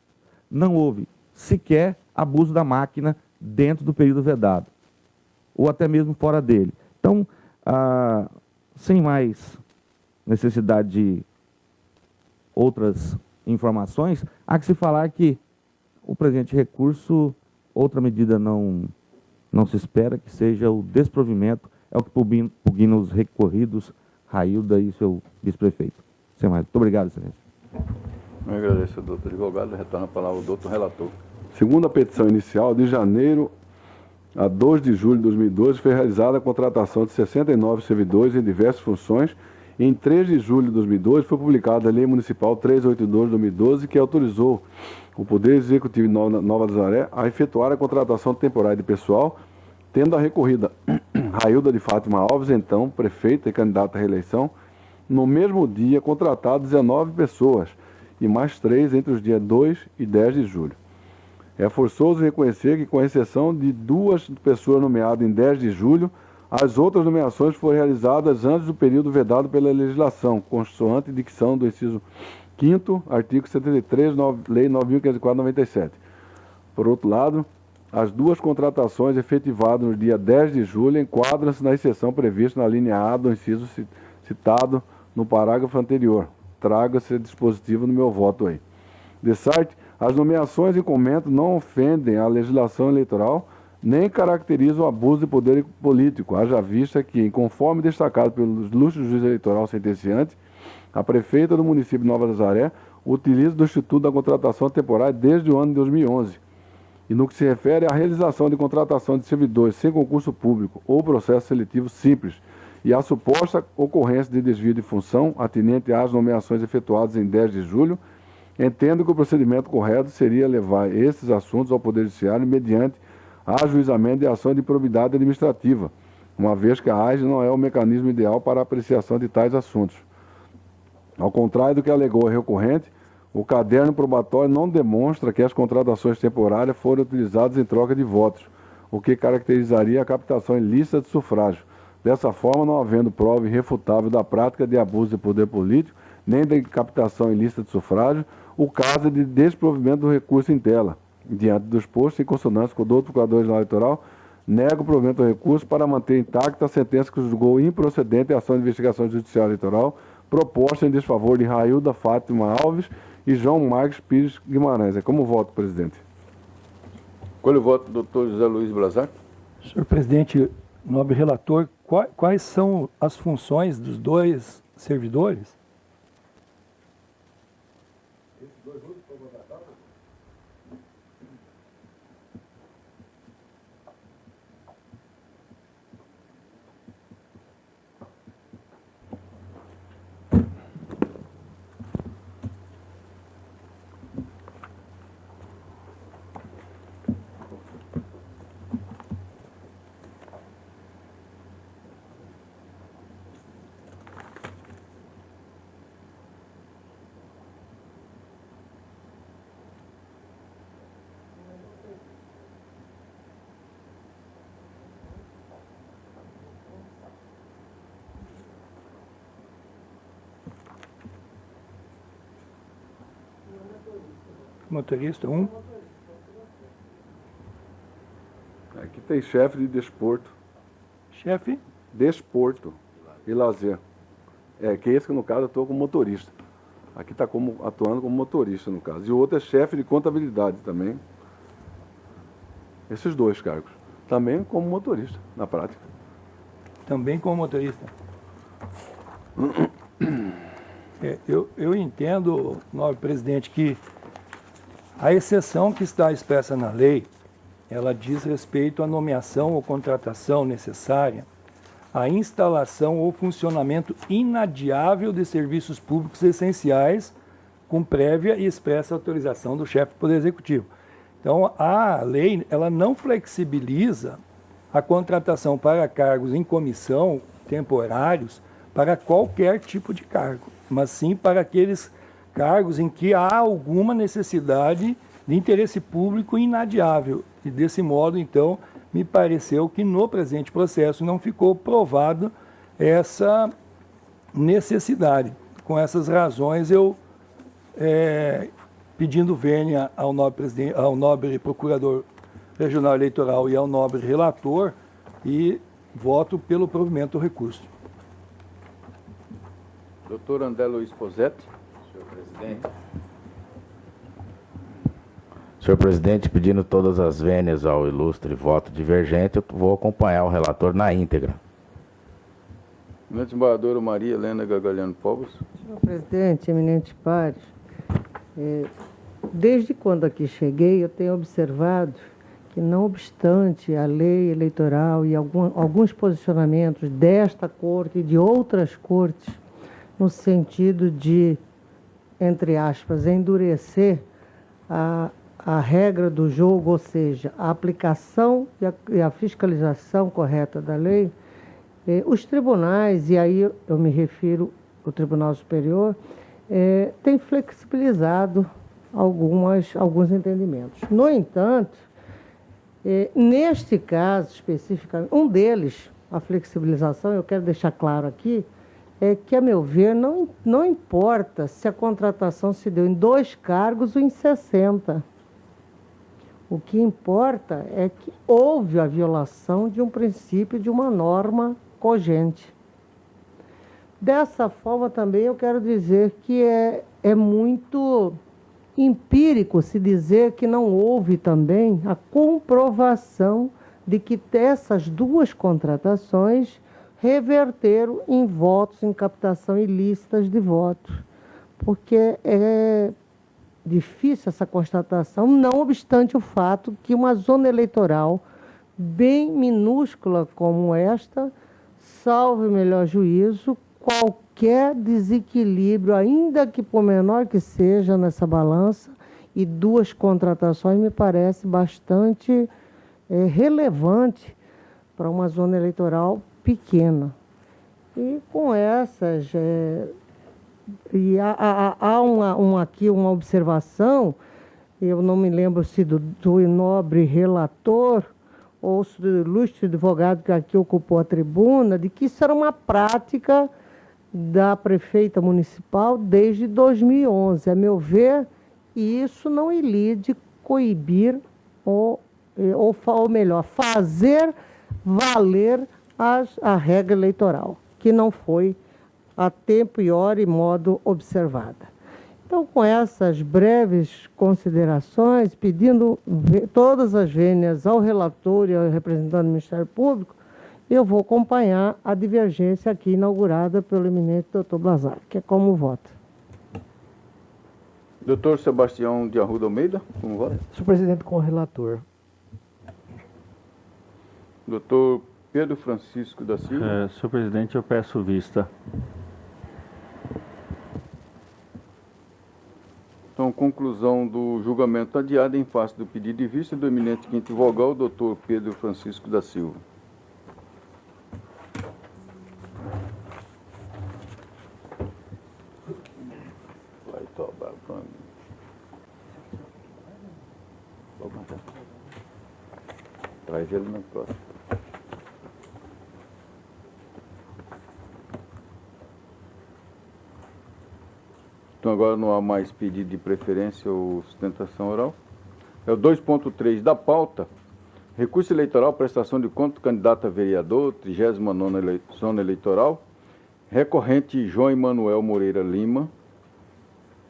não houve sequer abuso da máquina dentro do período vedado, ou até mesmo fora dele. Então, sem mais necessidade de outras informações, há que se falar que o presente recurso, outra medida não se espera que seja o desprovimento, é o que pugna os recorridos, Railda e seu vice-prefeito. Sem mais. Muito obrigado, excelência. Eu agradeço, doutor advogado. Retorno a palavra ao doutor relator. Segundo a petição inicial, de janeiro a 2 de julho de 2012, foi realizada a contratação de 69 servidores em diversas funções. E em 3 de julho de 2012, foi publicada a Lei Municipal 382 de 2012, que autorizou o Poder Executivo de Nova Nazaré a efetuar a contratação temporária de pessoal, tendo a recorrida Railda de Fátima Alves, então prefeita e candidata à reeleição, no mesmo dia contratado 19 pessoas, e mais 3 entre os dias 2 e 10 de julho. É forçoso reconhecer que, com exceção de 2 pessoas nomeadas em 10 de julho, as outras nomeações foram realizadas antes do período vedado pela legislação, consoante dicção do inciso 5º, artigo 73, Lei 9.504/97. Por outro lado, as 2 contratações efetivadas no dia 10 de julho enquadram-se na exceção prevista na linha A do inciso citado no parágrafo anterior. Traga-se a dispositivo no meu voto aí. De site, as nomeações em comento não ofendem a legislação eleitoral, nem caracterizam o abuso de poder político, haja vista que, conforme destacado pelo ilustre juiz eleitoral sentenciante, a prefeita do município de Nova Nazaré utiliza do Instituto da Contratação Temporária desde o ano de 2011. E no que se refere à realização de contratação de servidores sem concurso público ou processo seletivo simples, e a suposta ocorrência de desvio de função atinente às nomeações efetuadas em 10 de julho, entendo que o procedimento correto seria levar esses assuntos ao Poder Judiciário mediante ajuizamento de ação de improbidade administrativa, uma vez que a AGE não é o mecanismo ideal para a apreciação de tais assuntos. Ao contrário do que alegou o recorrente, o caderno probatório não demonstra que as contratações temporárias foram utilizadas em troca de votos, o que caracterizaria a captação ilícita de sufrágio. Dessa forma, não havendo prova irrefutável da prática de abuso de poder político, nem da captação ilícita de sufrágio, o caso é de desprovimento do recurso em tela. Diante do exposto, em consonância com o doutor Procurador-Geral Eleitoral, nega o provimento do recurso para manter intacta a sentença que julgou improcedente a ação de investigação judicial eleitoral proposta em desfavor de Railda Fátima Alves e João Marques Pires Guimarães. É como voto, presidente. Colhe o voto do Dr. José Luiz Brazar. Senhor presidente, nobre relator, quais são as funções dos dois servidores? Motorista 1. Aqui tem chefe de desporto. Chefe? Desporto e lazer. É, que esse que no caso eu estou como motorista. Aqui está atuando como motorista no caso. E o outro é chefe de contabilidade também. Esses dois cargos. Também como motorista, na prática. Também como motorista. Eu entendo, nobre presidente, que a exceção que está expressa na lei, ela diz respeito à nomeação ou contratação necessária, à instalação ou funcionamento inadiável de serviços públicos essenciais, com prévia e expressa autorização do chefe do Poder Executivo. Então, a lei, ela não flexibiliza a contratação para cargos em comissão, temporários, para qualquer tipo de cargo, mas sim para aqueles cargos em que há alguma necessidade de interesse público inadiável. E desse modo, então, me pareceu que no presente processo não ficou provado essa necessidade. Com essas razões, eu, pedindo vênia ao nobre Procurador Regional Eleitoral e ao nobre relator, e voto pelo provimento do recurso. Doutor André Luiz Posetti. Senhor presidente, pedindo todas as vênias ao ilustre voto divergente, eu vou acompanhar o relator na íntegra. Eminente desembargadora Maria Helena Gagalhano Povos. Senhor presidente, eminentes pares, desde quando aqui cheguei, eu tenho observado que, não obstante a lei eleitoral e alguns posicionamentos desta corte e de outras cortes, no sentido de, entre aspas, endurecer a regra do jogo, ou seja, a aplicação e a fiscalização correta da lei, os tribunais, e aí eu me refiro ao Tribunal Superior, têm flexibilizado alguns entendimentos. No entanto, neste caso especificamente, um deles, a flexibilização, eu quero deixar claro aqui, é que, a meu ver, não importa se a contratação se deu em 2 cargos ou em 60. O que importa é que houve a violação de um princípio, de uma norma cogente. Dessa forma, também, eu quero dizer que é muito empírico se dizer que não houve também a comprovação de que essas 2 contratações reverteram em votos, em captação ilícitas de votos, porque é difícil essa constatação, não obstante o fato que uma zona eleitoral bem minúscula como esta, salve melhor juízo, qualquer desequilíbrio, ainda que por menor que seja nessa balança, e 2 contratações me parece bastante relevante para uma zona eleitoral pequena. E com essas, há aqui uma observação, eu não me lembro se do nobre relator ouço do ilustre advogado que aqui ocupou a tribuna, de que isso era uma prática da prefeita municipal desde 2011. A meu ver, isso não ilide coibir ou melhor, fazer valer a regra eleitoral, que não foi a tempo e hora e modo observada. Então, com essas breves considerações, pedindo todas as vênias ao relator e ao representante do Ministério Público, eu vou acompanhar a divergência aqui inaugurada pelo eminente doutor Blazar, que é como voto. Doutor Sebastião de Arruda Almeida, como voto? Senhor presidente, com o relator. Doutor Pedro Francisco da Silva. Senhor presidente, eu peço vista. Então, conclusão do julgamento adiado em face do pedido de vista do eminente quinto vogal, doutor Pedro Francisco da Silva. Vai tomar pra mim. Vou mandar. Traz ele na próxima. Então agora não há mais pedido de preferência ou sustentação oral. É o 2.3 da pauta. Recurso eleitoral, prestação de conta do candidato a vereador, 39ª zona eleitoral. Recorrente João Emanuel Moreira Lima.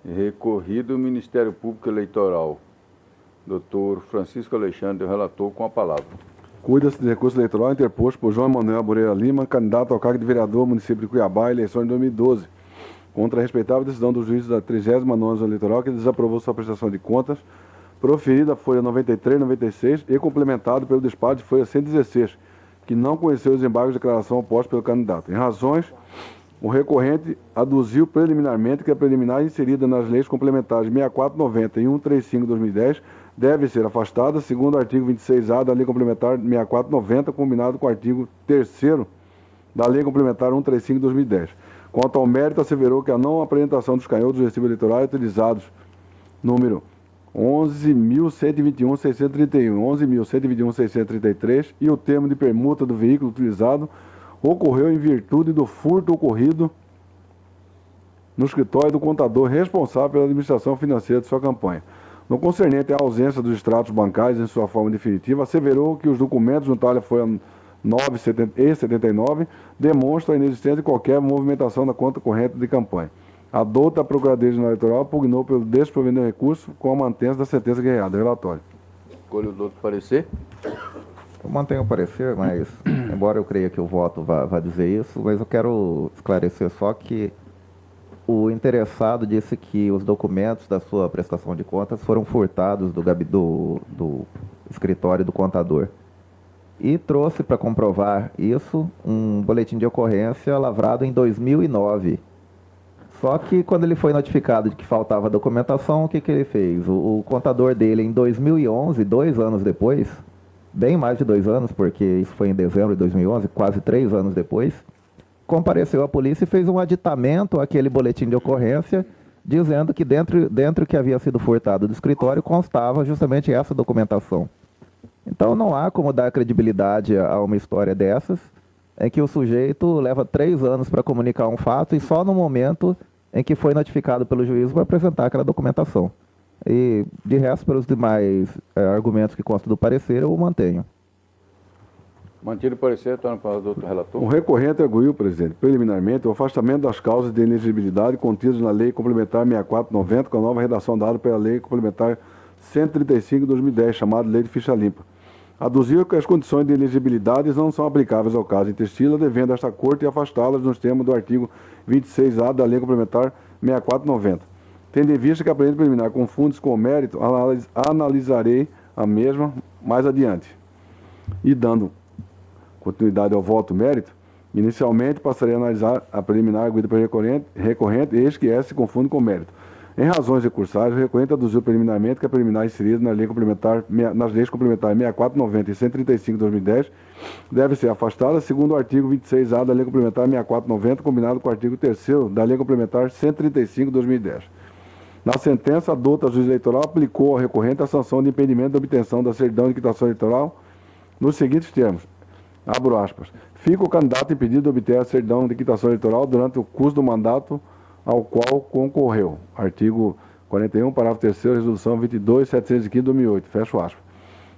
Recorrido Ministério Público Eleitoral. Doutor Francisco Alexandre, o relator, com a palavra. Cuida-se de recurso eleitoral interposto por João Emanuel Moreira Lima, candidato ao cargo de vereador no município de Cuiabá, eleições de 2012. Contra a respeitável decisão do juiz da 39ª zona eleitoral, que desaprovou sua prestação de contas, proferida a folha 93 e 96 e complementado pelo despacho de folha 116, que não conheceu os embargos de declaração opostos pelo candidato. Em razões, o recorrente aduziu preliminarmente que a preliminar inserida nas leis complementares 6490 e 135/2010 deve ser afastada, segundo o artigo 26A da Lei Complementar 6490, combinado com o artigo 3º da Lei Complementar 135/2010. Quanto ao mérito, asseverou que a não apresentação dos canhotos do recibo eleitoral utilizados número 11.121.631, 11.121.633 e o termo de permuta do veículo utilizado ocorreu em virtude do furto ocorrido no escritório do contador responsável pela administração financeira de sua campanha. No concernente à ausência dos extratos bancários em sua forma definitiva, asseverou que os documentos no talha folha 9 e 79 demonstram a inexistência de qualquer movimentação da conta corrente de campanha. A douta Procuradoria General Eleitoral pugnou pelo desprovimento de recurso com a mantença da sentença guerreada. Relatório. Escolha o doutor parecer. Eu mantenho o parecer, mas, embora eu creia que o voto vá dizer isso, mas eu quero esclarecer só que o interessado disse que os documentos da sua prestação de contas foram furtados do escritório do contador. E trouxe para comprovar isso um boletim de ocorrência lavrado em 2009. Só que quando ele foi notificado de que faltava documentação, o que ele fez? O contador dele, em 2011, 2 anos depois, bem mais de 2 anos, porque isso foi em dezembro de 2011, quase 3 anos depois, compareceu à polícia e fez um aditamento àquele boletim de ocorrência, dizendo que dentro que havia sido furtado do escritório constava justamente essa documentação. Então não há como dar credibilidade a uma história dessas, em que o sujeito leva 3 anos para comunicar um fato e só no momento em que foi notificado pelo juiz vai apresentar aquela documentação. E, de resto, pelos demais argumentos que constam do parecer, eu o mantenho. Mantido o parecer, torna para o doutor relator. O recorrente arguiu, presidente, preliminarmente, o afastamento das causas de inelegibilidade contidas na Lei Complementar 6490, com a nova redação dada pela Lei Complementar 135/2010, chamada Lei de Ficha Limpa. Aduziu que as condições de elegibilidade não são aplicáveis ao caso intestila, devendo esta Corte afastá-las nos termos do artigo 26A da Lei Complementar 6490. Tendo em vista que a presente preliminar confunde-se com o mérito, analisarei a mesma mais adiante. E dando continuidade ao voto mérito, inicialmente passarei a analisar a preliminar arguida pelo recorrente, eis que essa se confunde com o mérito. Em razões recursais, o recorrente aduziu preliminarmente que a preliminar inserida nas leis complementares 6490 e 135/2010 deve ser afastada, segundo o artigo 26A da Lei Complementar 6490, combinado com o artigo 3º da Lei Complementar 135/2010. Na sentença, a douta juiz eleitoral aplicou ao recorrente a sanção de impedimento da obtenção da certidão de quitação eleitoral nos seguintes termos, abro aspas, fica o candidato impedido de obter a certidão de quitação eleitoral durante o curso do mandato ao qual concorreu. Artigo 41, parágrafo 3º, resolução 22.715 de 2008, fecho aspas.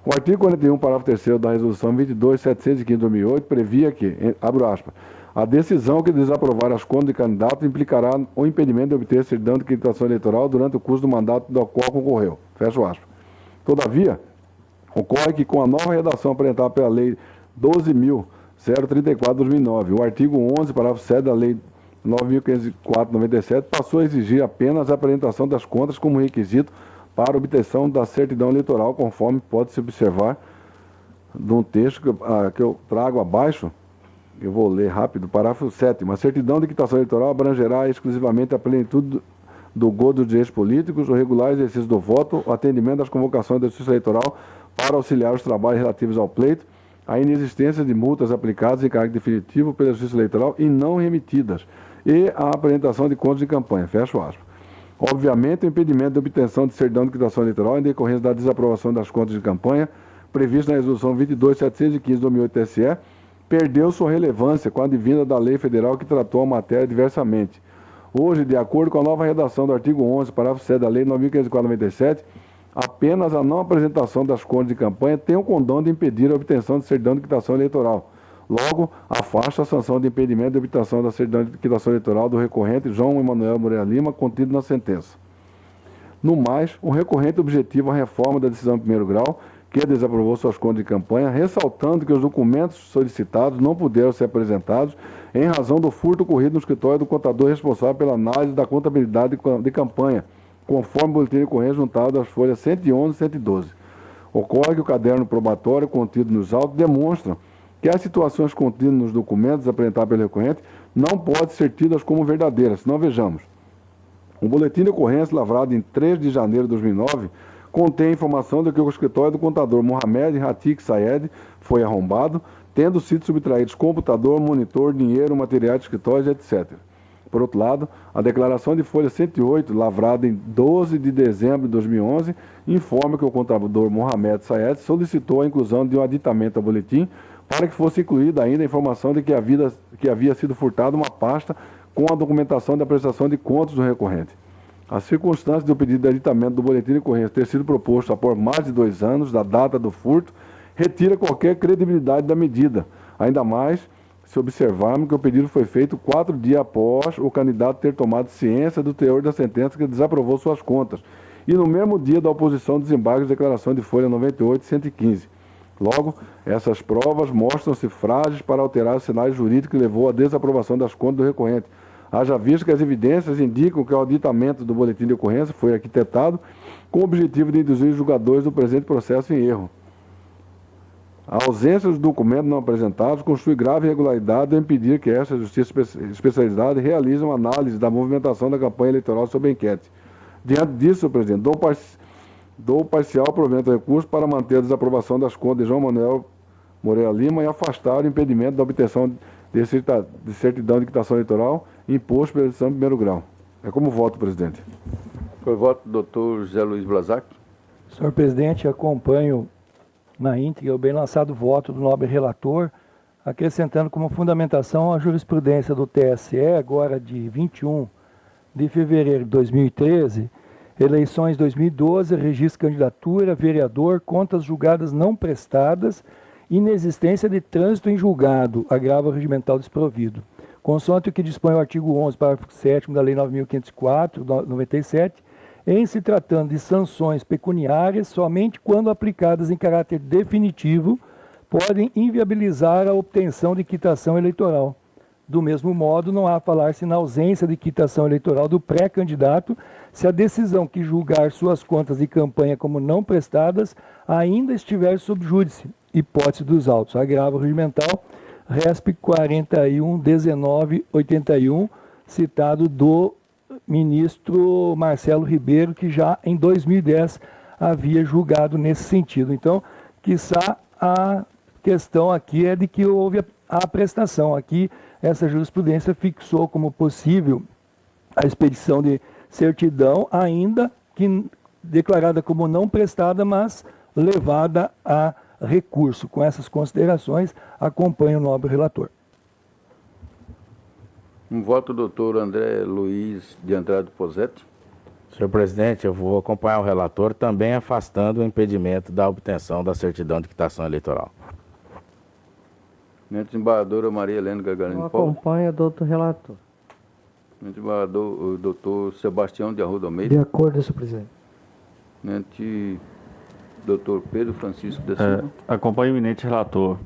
O artigo 41, parágrafo 3º da resolução 22.715 de 2008 previa que, abro aspas, a decisão que desaprovar as contas de candidato implicará o impedimento de obter certidão de quitação eleitoral durante o curso do mandato do qual concorreu, fecho aspas. Todavia, ocorre que com a nova redação apresentada pela Lei 12.034 de 2009, o artigo 11, parágrafo 7 da Lei 9.504 de 97 passou a exigir apenas a apresentação das contas como requisito para obtenção da certidão eleitoral, conforme pode-se observar de um texto que eu trago abaixo. Eu vou ler rápido, parágrafo 7º. A certidão de quitação eleitoral abrangerá exclusivamente a plenitude do gozo dos direitos políticos, o regular exercício do voto, o atendimento das convocações da Justiça Eleitoral para auxiliar os trabalhos relativos ao pleito, a inexistência de multas aplicadas em caráter definitivo pela Justiça Eleitoral e não remetidas, e a apresentação de contas de campanha, fecho aspas. Obviamente, o impedimento de obtenção de certidão de quitação eleitoral em decorrência da desaprovação das contas de campanha, previsto na resolução 22.715 de 2008 TSE, perdeu sua relevância com a advinda da lei federal que tratou a matéria diversamente. Hoje, de acordo com a nova redação do artigo 11, parágrafo 7 da Lei 9.504 de 97, apenas a não apresentação das contas de campanha tem o condão de impedir a obtenção de certidão de quitação eleitoral. Logo, afasta a sanção de impedimento de obtenção da certidão de quitação eleitoral do recorrente João Emanuel Moreira Lima, contido na sentença. No mais, o recorrente objetiva a reforma da decisão de primeiro grau, que desaprovou suas contas de campanha, ressaltando que os documentos solicitados não puderam ser apresentados em razão do furto ocorrido no escritório do contador responsável pela análise da contabilidade de campanha, conforme o boletim de ocorrência juntado às folhas 111 e 112. Ocorre que o caderno probatório contido nos autos demonstra que as situações contidas nos documentos apresentados pelo recorrente não podem ser tidas como verdadeiras. Se não, vejamos. O boletim de ocorrência lavrado em 3 de janeiro de 2009 contém informação de que o escritório do contador Mohamed Hatik Sayed foi arrombado, tendo sido subtraídos computador, monitor, dinheiro, materiais de escritório, etc. Por outro lado, a declaração de folha 108, lavrada em 12 de dezembro de 2011, informa que o contador Mohamed Sayed solicitou a inclusão de um aditamento ao boletim para que fosse incluída ainda a informação de que havia sido furtada uma pasta com a documentação da prestação de contas do recorrente. A circunstância do pedido de aditamento do boletim de ocorrência ter sido proposto após mais de 2 anos da data do furto retira qualquer credibilidade da medida, ainda mais se observarmos que o pedido foi feito 4 dias após o candidato ter tomado ciência do teor da sentença que desaprovou suas contas, e no mesmo dia da oposição ao desembarque de declaração de folha 98 e 115. Logo, essas provas mostram-se frágeis para alterar o cenário jurídico que levou à desaprovação das contas do recorrente. Haja visto que as evidências indicam que o aditamento do boletim de ocorrência foi arquitetado com o objetivo de induzir os julgadores do presente processo em erro. A ausência dos documentos não apresentados constitui grave irregularidade ao impedir que esta justiça especializada realize uma análise da movimentação da campanha eleitoral sob a enquete. Diante disso, senhor presidente, dou parcial provimento ao recurso para manter a desaprovação das contas de João Manuel Moreira Lima e afastar o impedimento da obtenção de certidão de quitação eleitoral imposto pela decisão de primeiro grau. É como voto, presidente. Foi voto do doutor José Luiz Blazac. Senhor presidente, acompanho na íntegra o bem lançado voto do nobre relator, acrescentando como fundamentação a jurisprudência do TSE, agora de 21 de fevereiro de 2013, eleições 2012, registro de candidatura, vereador, contas julgadas não prestadas, inexistência de trânsito em julgado, agravo regimental desprovido. Consoante o que dispõe o artigo 11, parágrafo 7º da Lei 9.504, 97, em se tratando de sanções pecuniárias, somente quando aplicadas em caráter definitivo, podem inviabilizar a obtenção de quitação eleitoral. Do mesmo modo, não há a falar-se na ausência de quitação eleitoral do pré-candidato, se a decisão que julgar suas contas de campanha como não prestadas ainda estiver sob júdice, hipótese dos autos. Agravo regimental, RESP 41.19.81, citado do ministro Marcelo Ribeiro, que já em 2010 havia julgado nesse sentido. Então, quiçá a questão aqui é de que houve a prestação. Aqui, essa jurisprudência fixou como possível a expedição de certidão, ainda que declarada como não prestada, mas levada a recurso. Com essas considerações, acompanho o nobre relator. Um voto, doutor André Luiz de Andrade Posetti. Senhor presidente, eu vou acompanhar o relator, também afastando o impedimento da obtenção da certidão de quitação eleitoral. Desembargadora Maria Helena Gagarino Eu Paulo. acompanho o doutor relator. Desembargador o doutor Sebastião de Arruda Almeida. De acordo, senhor presidente. Doutor Pedro Francisco da Silva. Acompanho o eminente relator.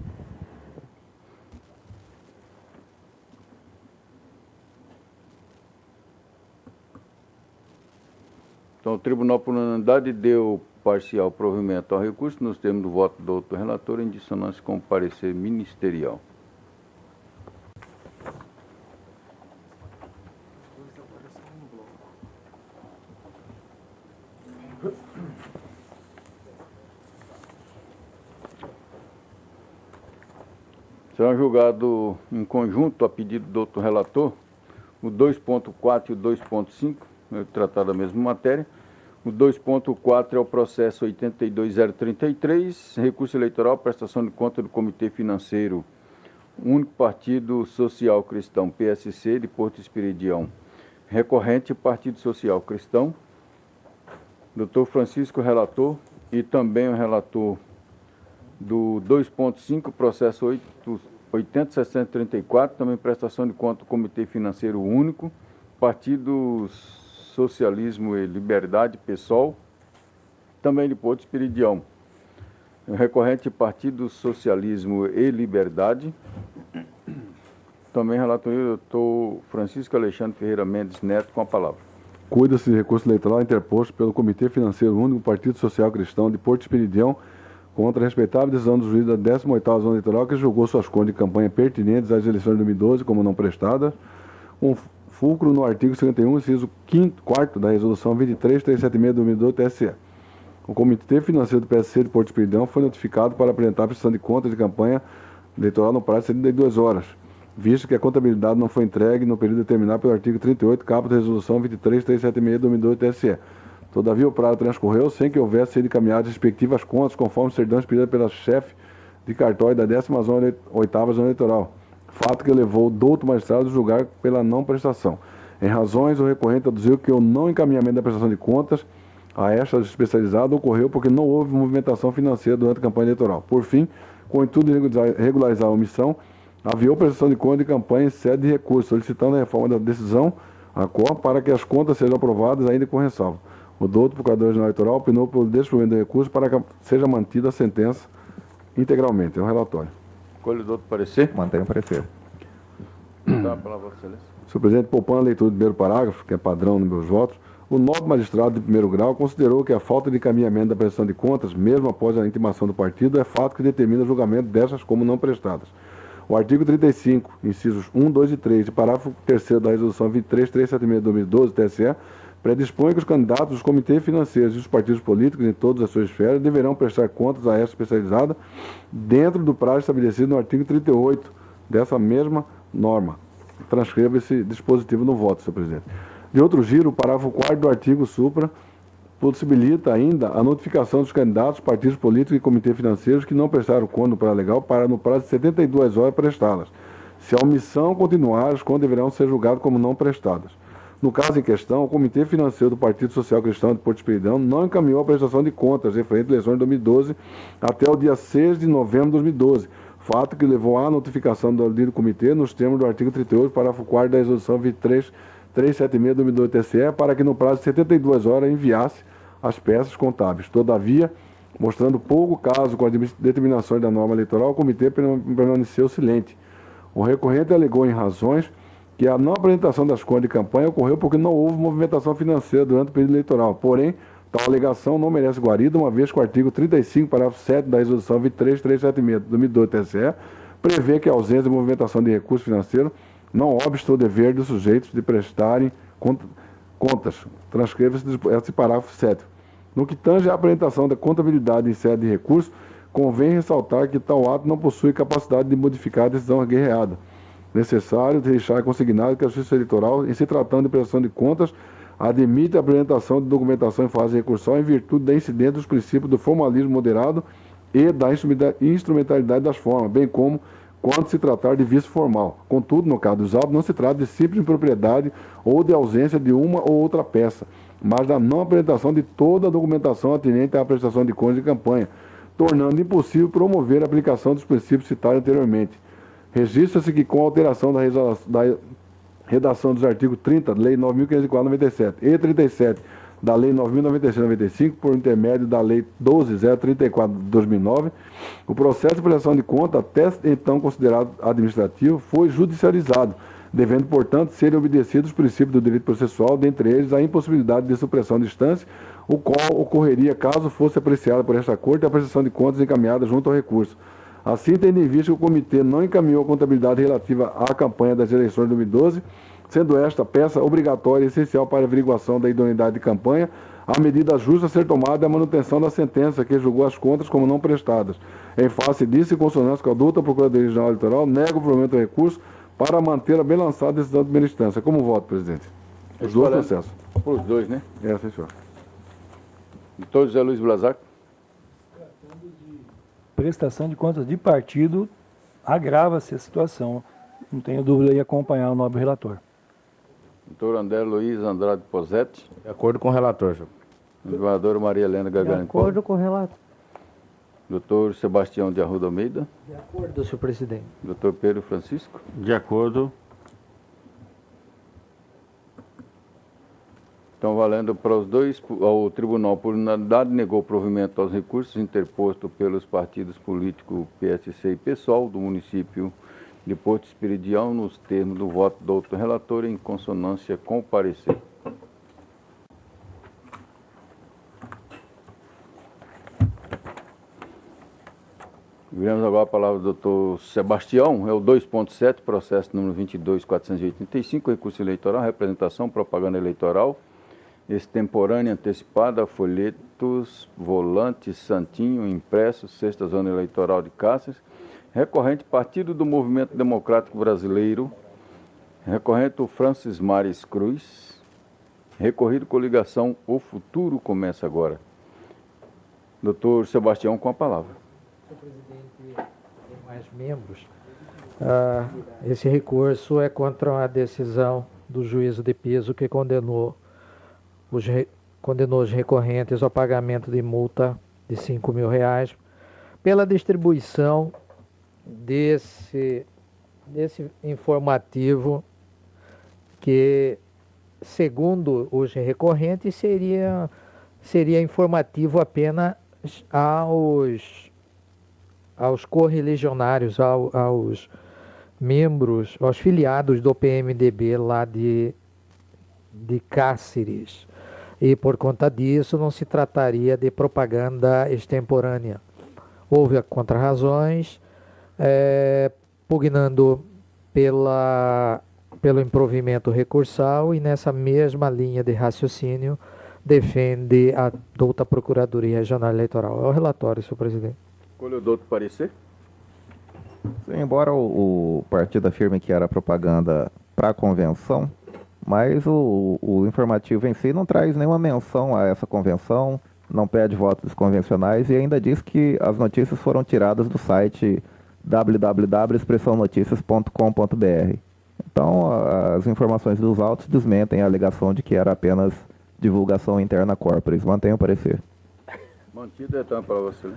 Então, o Tribunal, por unanimidade, deu parcial provimento ao recurso, nos termos do voto do doutor relator, em dissonância com o parecer ministerial. Será julgado em conjunto, a pedido do doutor relator, o 2.4 e o 2.5, tratado da mesma matéria. O 2.4 é o processo 82033, recurso eleitoral, prestação de conta do Comitê Financeiro Único Partido Social Cristão, PSC, de Porto Esperidião. Recorrente, Partido Social Cristão. Doutor Francisco, relator, e também o relator do 2.5, processo 80.634, também prestação de conta do Comitê Financeiro Único, Partido Socialismo e Liberdade, PSOL, também de Porto Esperidião. Recorrente, Partido Socialismo e Liberdade. Também relatoria do doutor Francisco Alexandre Ferreira Mendes Neto, com a palavra. Cuida-se de recurso eleitoral interposto pelo Comitê Financeiro Único Partido Social Cristão de Porto Esperidião contra a respeitável decisão do juiz da 18ª Zona Eleitoral, que julgou suas contas de campanha pertinentes às eleições de 2012 como não prestadas, com fulcro no artigo 51, inciso 4º da Resolução 23.376 de 2012 TSE. O Comitê Financeiro do PSC de Porto Esperidião foi notificado para apresentar a prestação de contas de campanha eleitoral no prazo de 72 horas, visto que a contabilidade não foi entregue no período determinado pelo artigo 38, caput da Resolução 23.376 de 2012 TSE. Todavia, o prazo transcorreu sem que houvesse sido encaminhadas respectivas contas, conforme certidão expedida pela chefe de cartório da 18ª Zona Eleitoral, fato que levou o douto magistrado a julgar pela não prestação. Em razões, o recorrente aduziu que o não encaminhamento da prestação de contas a esta especializada ocorreu porque não houve movimentação financeira durante a campanha eleitoral. Por fim, com o intuito de regularizar a omissão, aviou prestação de contas de campanha em sede de recurso, solicitando a reforma da decisão, a COR, para que as contas sejam aprovadas ainda com ressalva. O douto Procurador-Geral Eleitoral opinou pelo desprovimento do recurso para que seja mantida a sentença integralmente. É um relatório. Escolha do doutor parecer. Mantenho o parecer. Dá a palavra, Vossa Excelência. Senhor presidente, poupando a leitura do primeiro parágrafo, que é padrão nos meus votos, o nobre magistrado de primeiro grau considerou que a falta de encaminhamento da prestação de contas, mesmo após a intimação do partido, é fato que determina o julgamento dessas como não prestadas. O artigo 35, incisos 1, 2 e 3, de parágrafo 3º da Resolução 23.376 de 2012, TSE, predispõe que os candidatos dos comitês financeiros e os partidos políticos, em todas as suas esferas, deverão prestar contas a esta especializada dentro do prazo estabelecido no artigo 38 dessa mesma norma. Transcreva esse dispositivo no voto, senhor presidente. De outro giro, o parágrafo 4º do artigo supra possibilita ainda a notificação dos candidatos, partidos políticos e comitês financeiros que não prestaram conta no prazo legal para, no prazo de 72 horas, prestá-las. Se a omissão continuar, as contas deverão ser julgadas como não prestadas. No caso em questão, o Comitê Financeiro do Partido Social Cristão de Porto Esperidião não encaminhou a prestação de contas referente às eleições de 2012 até o dia 6 de novembro de 2012, fato que levou à notificação do dito comitê nos termos do artigo 38, parágrafo 4º da Resolução 23.376 de 2012 TSE, para que no prazo de 72 horas enviasse as peças contábeis. Todavia, mostrando pouco caso com as determinações da norma eleitoral, o comitê permaneceu silente. O recorrente alegou em razões que a não apresentação das contas de campanha ocorreu porque não houve movimentação financeira durante o período eleitoral. Porém, tal alegação não merece guarida, uma vez que o artigo 35, parágrafo 7 da Resolução 23.376 de 2012 TSE prevê que a ausência de movimentação de recursos financeiros não obsta o dever dos sujeitos de prestarem contas. Transcreva-se esse parágrafo 7. No que tange à apresentação da contabilidade em sede de recurso, convém ressaltar que tal ato não possui capacidade de modificar a decisão guerreada. Necessário deixar consignado que a Justiça Eleitoral, em se tratando de prestação de contas, admite a apresentação de documentação em fase recursal em virtude da incidência dos princípios do formalismo moderado e da instrumentalidade das formas, bem como quando se tratar de vício formal. Contudo, no caso dos autos, não se trata de simples impropriedade ou de ausência de uma ou outra peça, mas da não apresentação de toda a documentação atinente à prestação de contas de campanha, tornando impossível promover a aplicação dos princípios citados anteriormente. Registra-se que com a alteração da redação dos artigos 30 da Lei 9.504/97 e 37 da Lei 9.096/95, por intermédio da Lei 12.034 de 2009, o processo de prestação de conta, até então considerado administrativo, foi judicializado, devendo, portanto, serem obedecidos os princípios do direito processual, dentre eles a impossibilidade de supressão de instância, o qual ocorreria caso fosse apreciada por esta Corte a prestação de contas encaminhada junto ao recurso. Assim, tendo em vista que o Comitê não encaminhou a contabilidade relativa à campanha das eleições de 2012, sendo esta peça obrigatória e essencial para a averiguação da idoneidade de campanha, a medida justa a ser tomada é a manutenção da sentença que julgou as contas como não prestadas. Em face disso, em consonância com a adulta Procuradoria-Geral Eleitoral, nega o provimento do recurso para manter a bem lançada decisão de primeira instância. Como voto, presidente? Os dois processos. Para os dois, né? Sim, senhor. Doutor José Luiz Blazac. Prestação de contas de partido, agrava-se a situação. Não tenho dúvida em acompanhar o nobre relator. Doutor André Luiz Andrade Posetti. De acordo com o relator, senhor. Governadora Maria Helena De Gagarin acordo com o relator. Doutor Sebastião de Arruda Almeida. De acordo, senhor presidente. Doutor Pedro Francisco. De acordo. Então, valendo para os dois, o tribunal, por unanimidade, negou provimento aos recursos interpostos pelos partidos políticos PSC e PSOL do município de Porto Esperidião, nos termos do voto do outro relator, em consonância com o parecer. Viramos agora a palavra do doutor Sebastião, é o 2.7, processo número 22.485, recurso eleitoral, representação, propaganda eleitoral, extemporânea antecipada, folhetos, volantes, santinho, impresso, sexta zona eleitoral de Cáceres, recorrente Partido do Movimento Democrático Brasileiro, recorrente o Francis Mares Cruz, recorrido coligação O Futuro começa agora. Doutor Sebastião, com a palavra. Senhor presidente, demais membros, esse recurso é contra a decisão do juízo de peso que condenou os recorrentes ao pagamento de multa de R$5.000 pela distribuição desse informativo que, segundo os recorrentes, seria informativo apenas aos correligionários, aos membros, aos filiados do PMDB lá de Cáceres. E, por conta disso, não se trataria de propaganda extemporânea. Houve contrarrazões, pugnando pelo improvimento recursal, e nessa mesma linha de raciocínio defende a douta Procuradoria Regional Eleitoral. É o relatório, senhor presidente. Escolha o doutor parecer. Sim, embora o partido afirme que era propaganda para a convenção, mas o informativo em si não traz nenhuma menção a essa convenção, não pede votos convencionais e ainda diz que as notícias foram tiradas do site www.expressãonoticias.com.br. Então, as informações dos autos desmentem a alegação de que era apenas divulgação interna corporis. Mantenho o parecer. Mantido, então, para você.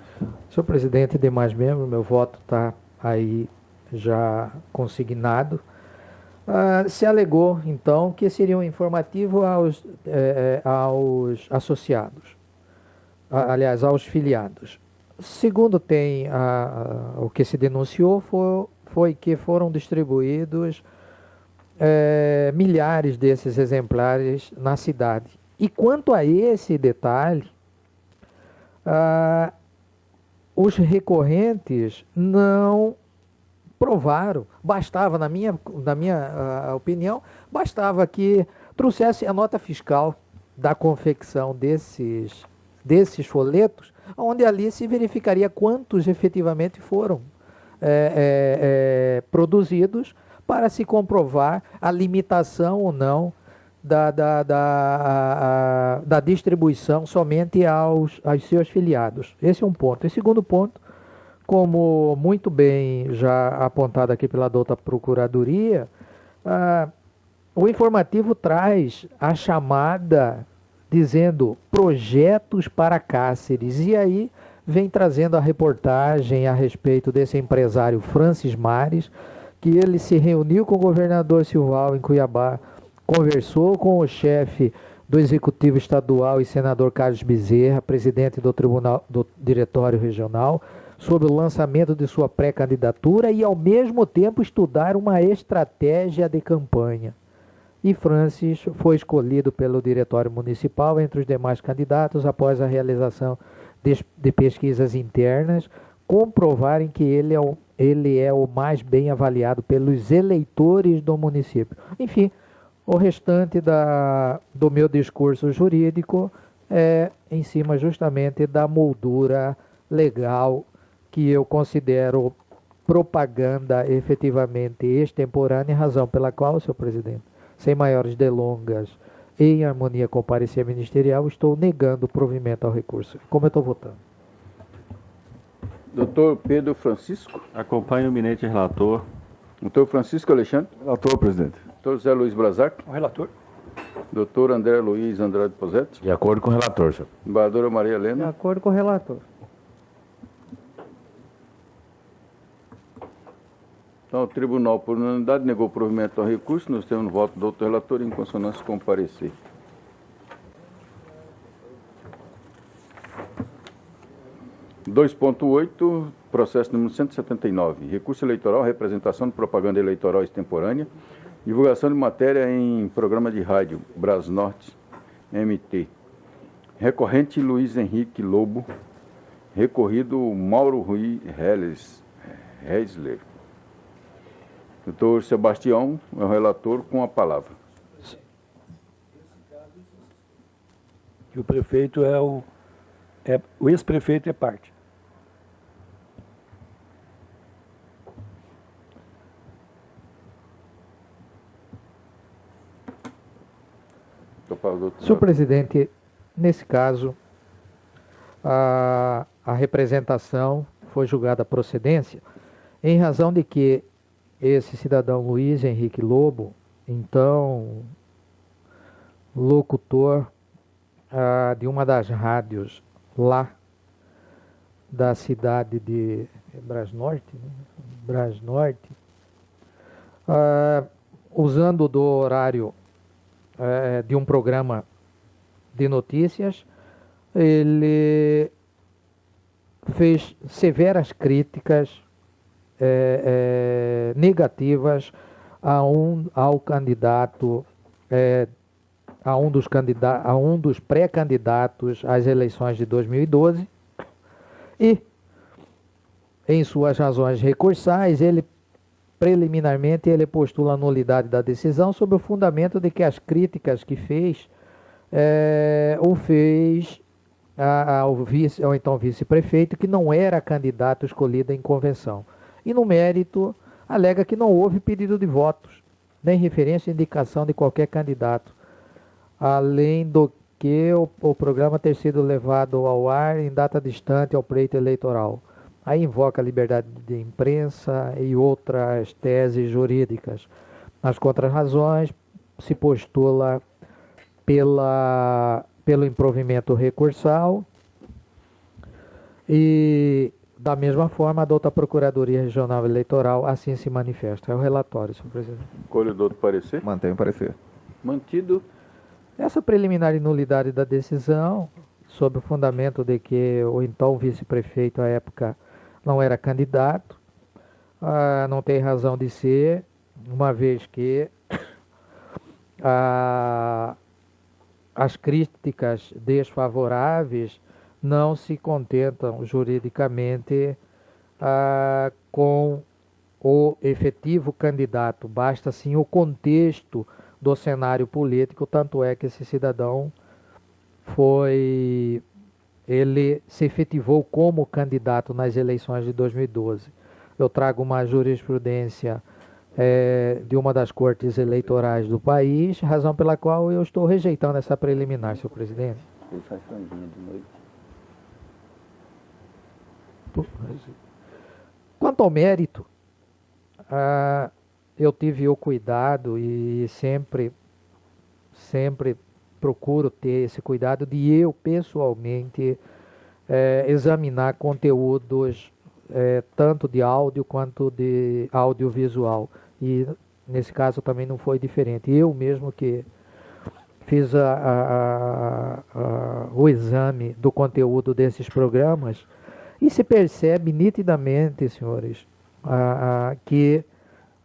Senhor presidente e demais membros, meu voto está aí já consignado. Se alegou, então, que seria um informativo aos associados, aliás, aos filiados. Segundo o que se denunciou, foi que foram distribuídos milhares desses exemplares na cidade. E quanto a esse detalhe, os recorrentes não provaram. Bastava, na minha opinião, bastava que trouxesse a nota fiscal da confecção desses folhetos, onde ali se verificaria quantos efetivamente foram produzidos, para se comprovar a limitação ou não da distribuição somente aos seus filiados. Esse é um ponto. E segundo ponto, como muito bem já apontado aqui pela douta Procuradoria, o informativo traz a chamada dizendo projetos para Cáceres, e aí vem trazendo a reportagem a respeito desse empresário Francis Mares, que ele se reuniu com o governador Silval em Cuiabá, conversou com o chefe do Executivo Estadual e senador Carlos Bezerra, presidente do Tribunal do Diretório Regional, sobre o lançamento de sua pré-candidatura e, ao mesmo tempo, estudar uma estratégia de campanha. E Francis foi escolhido pelo Diretório Municipal entre os demais candidatos após a realização de pesquisas internas comprovarem que ele é o mais bem avaliado pelos eleitores do município. Enfim, o restante do meu discurso jurídico é em cima justamente da moldura legal que eu considero propaganda efetivamente extemporânea, razão pela qual, senhor presidente, sem maiores delongas, em harmonia com o parecer ministerial, estou negando o provimento ao recurso. Como eu estou votando? Doutor Pedro Francisco. Acompanho o eminente relator. Doutor Francisco Alexandre. Relator, presidente. Doutor Zé Luiz Brazac. O relator. Doutor André Luiz Andrade Posetti. De acordo com o relator, senhor. Embaixadora Maria De Helena. acordo com o relator. Então, o tribunal, por unanimidade, negou o provimento ao recurso. Nós temos o voto do doutor relator em consonância com o parecer. (2.8), processo número 179. Recurso eleitoral, representação de propaganda eleitoral extemporânea, divulgação de matéria em programa de rádio, Brasnorte, MT. Recorrente Luiz Henrique Lobo. Recorrido Mauro Rui Reisler. Doutor Sebastião é o relator com a palavra. Que o prefeito o ex-prefeito é parte. Senhor presidente, nesse caso, a representação foi julgada procedência em razão de que esse cidadão Luiz Henrique Lobo, então locutor de uma das rádios lá da cidade de Brasnorte, né? Brasnorte, usando do horário de um programa de notícias, ele fez severas críticas negativas ao candidato, a um dos pré-candidatos às eleições de 2012, e em suas razões recursais, preliminarmente ele postula a nulidade da decisão sob o fundamento de que as críticas que fez o fez ao então vice-prefeito, que não era candidato escolhido em convenção. E no mérito, alega que não houve pedido de votos, nem referência ou indicação de qualquer candidato, além do que o programa ter sido levado ao ar em data distante ao pleito eleitoral. Aí invoca a liberdade de imprensa e outras teses jurídicas. Nas contrarrazões, se postula pelo improvimento recursal e, da mesma forma, a douta Procuradoria Regional Eleitoral assim se manifesta. É o relatório, senhor presidente. Colhe do outro parecer. Mantenho o parecer. Mantido. Essa preliminar e nulidade da decisão, sob o fundamento de que o então vice-prefeito, à época, não era candidato, não tem razão de ser, uma vez que as críticas desfavoráveis não se contentam juridicamente com o efetivo candidato, basta sim o contexto do cenário político, tanto é que esse cidadão ele se efetivou como candidato nas eleições de 2012. Eu trago uma jurisprudência de uma das cortes eleitorais do país, razão pela qual eu estou rejeitando essa preliminar, senhor presidente. Ele faz franjinha de noite. Quanto ao mérito, eu tive o cuidado e sempre procuro ter esse cuidado de eu pessoalmente examinar conteúdos tanto de áudio quanto de audiovisual. E nesse caso também não foi diferente. Eu mesmo que fiz o exame do conteúdo desses programas e se percebe nitidamente, senhores, que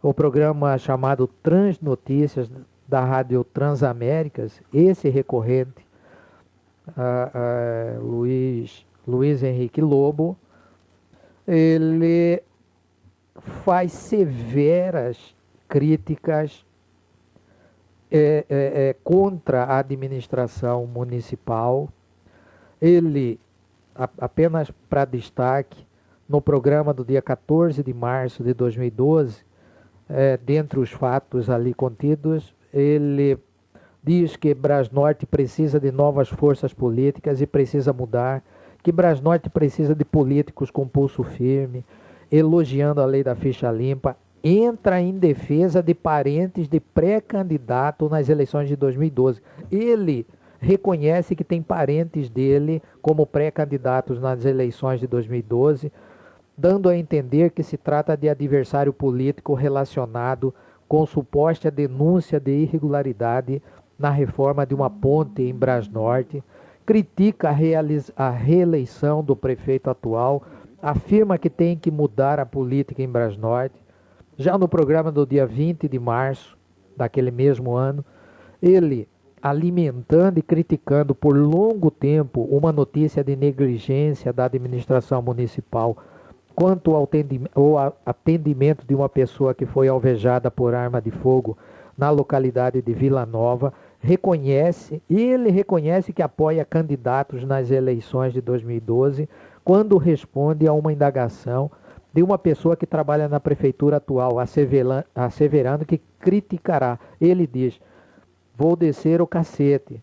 o programa chamado Transnotícias da Rádio Transaméricas, esse recorrente, Luiz Henrique Lobo, ele faz severas críticas contra a administração municipal. Ele, apenas para destaque, no programa do dia 14 de março de 2012, dentre os fatos ali contidos, ele diz que Brasnorte precisa de novas forças políticas e precisa mudar, que Brasnorte precisa de políticos com pulso firme, elogiando a lei da ficha limpa, entra em defesa de parentes de pré-candidato nas eleições de 2012. Ele reconhece que tem parentes dele como pré-candidatos nas eleições de 2012, dando a entender que se trata de adversário político relacionado com suposta denúncia de irregularidade na reforma de uma ponte em Brasnorte, critica a reeleição do prefeito atual, afirma que tem que mudar a política em Brasnorte. Já no programa do dia 20 de março daquele mesmo ano, ele, alimentando e criticando por longo tempo uma notícia de negligência da administração municipal quanto ao atendimento de uma pessoa que foi alvejada por arma de fogo na localidade de Vila Nova, reconhece que apoia candidatos nas eleições de 2012, quando responde a uma indagação de uma pessoa que trabalha na prefeitura atual, asseverando que criticará. Ele diz: vou descer o cacete.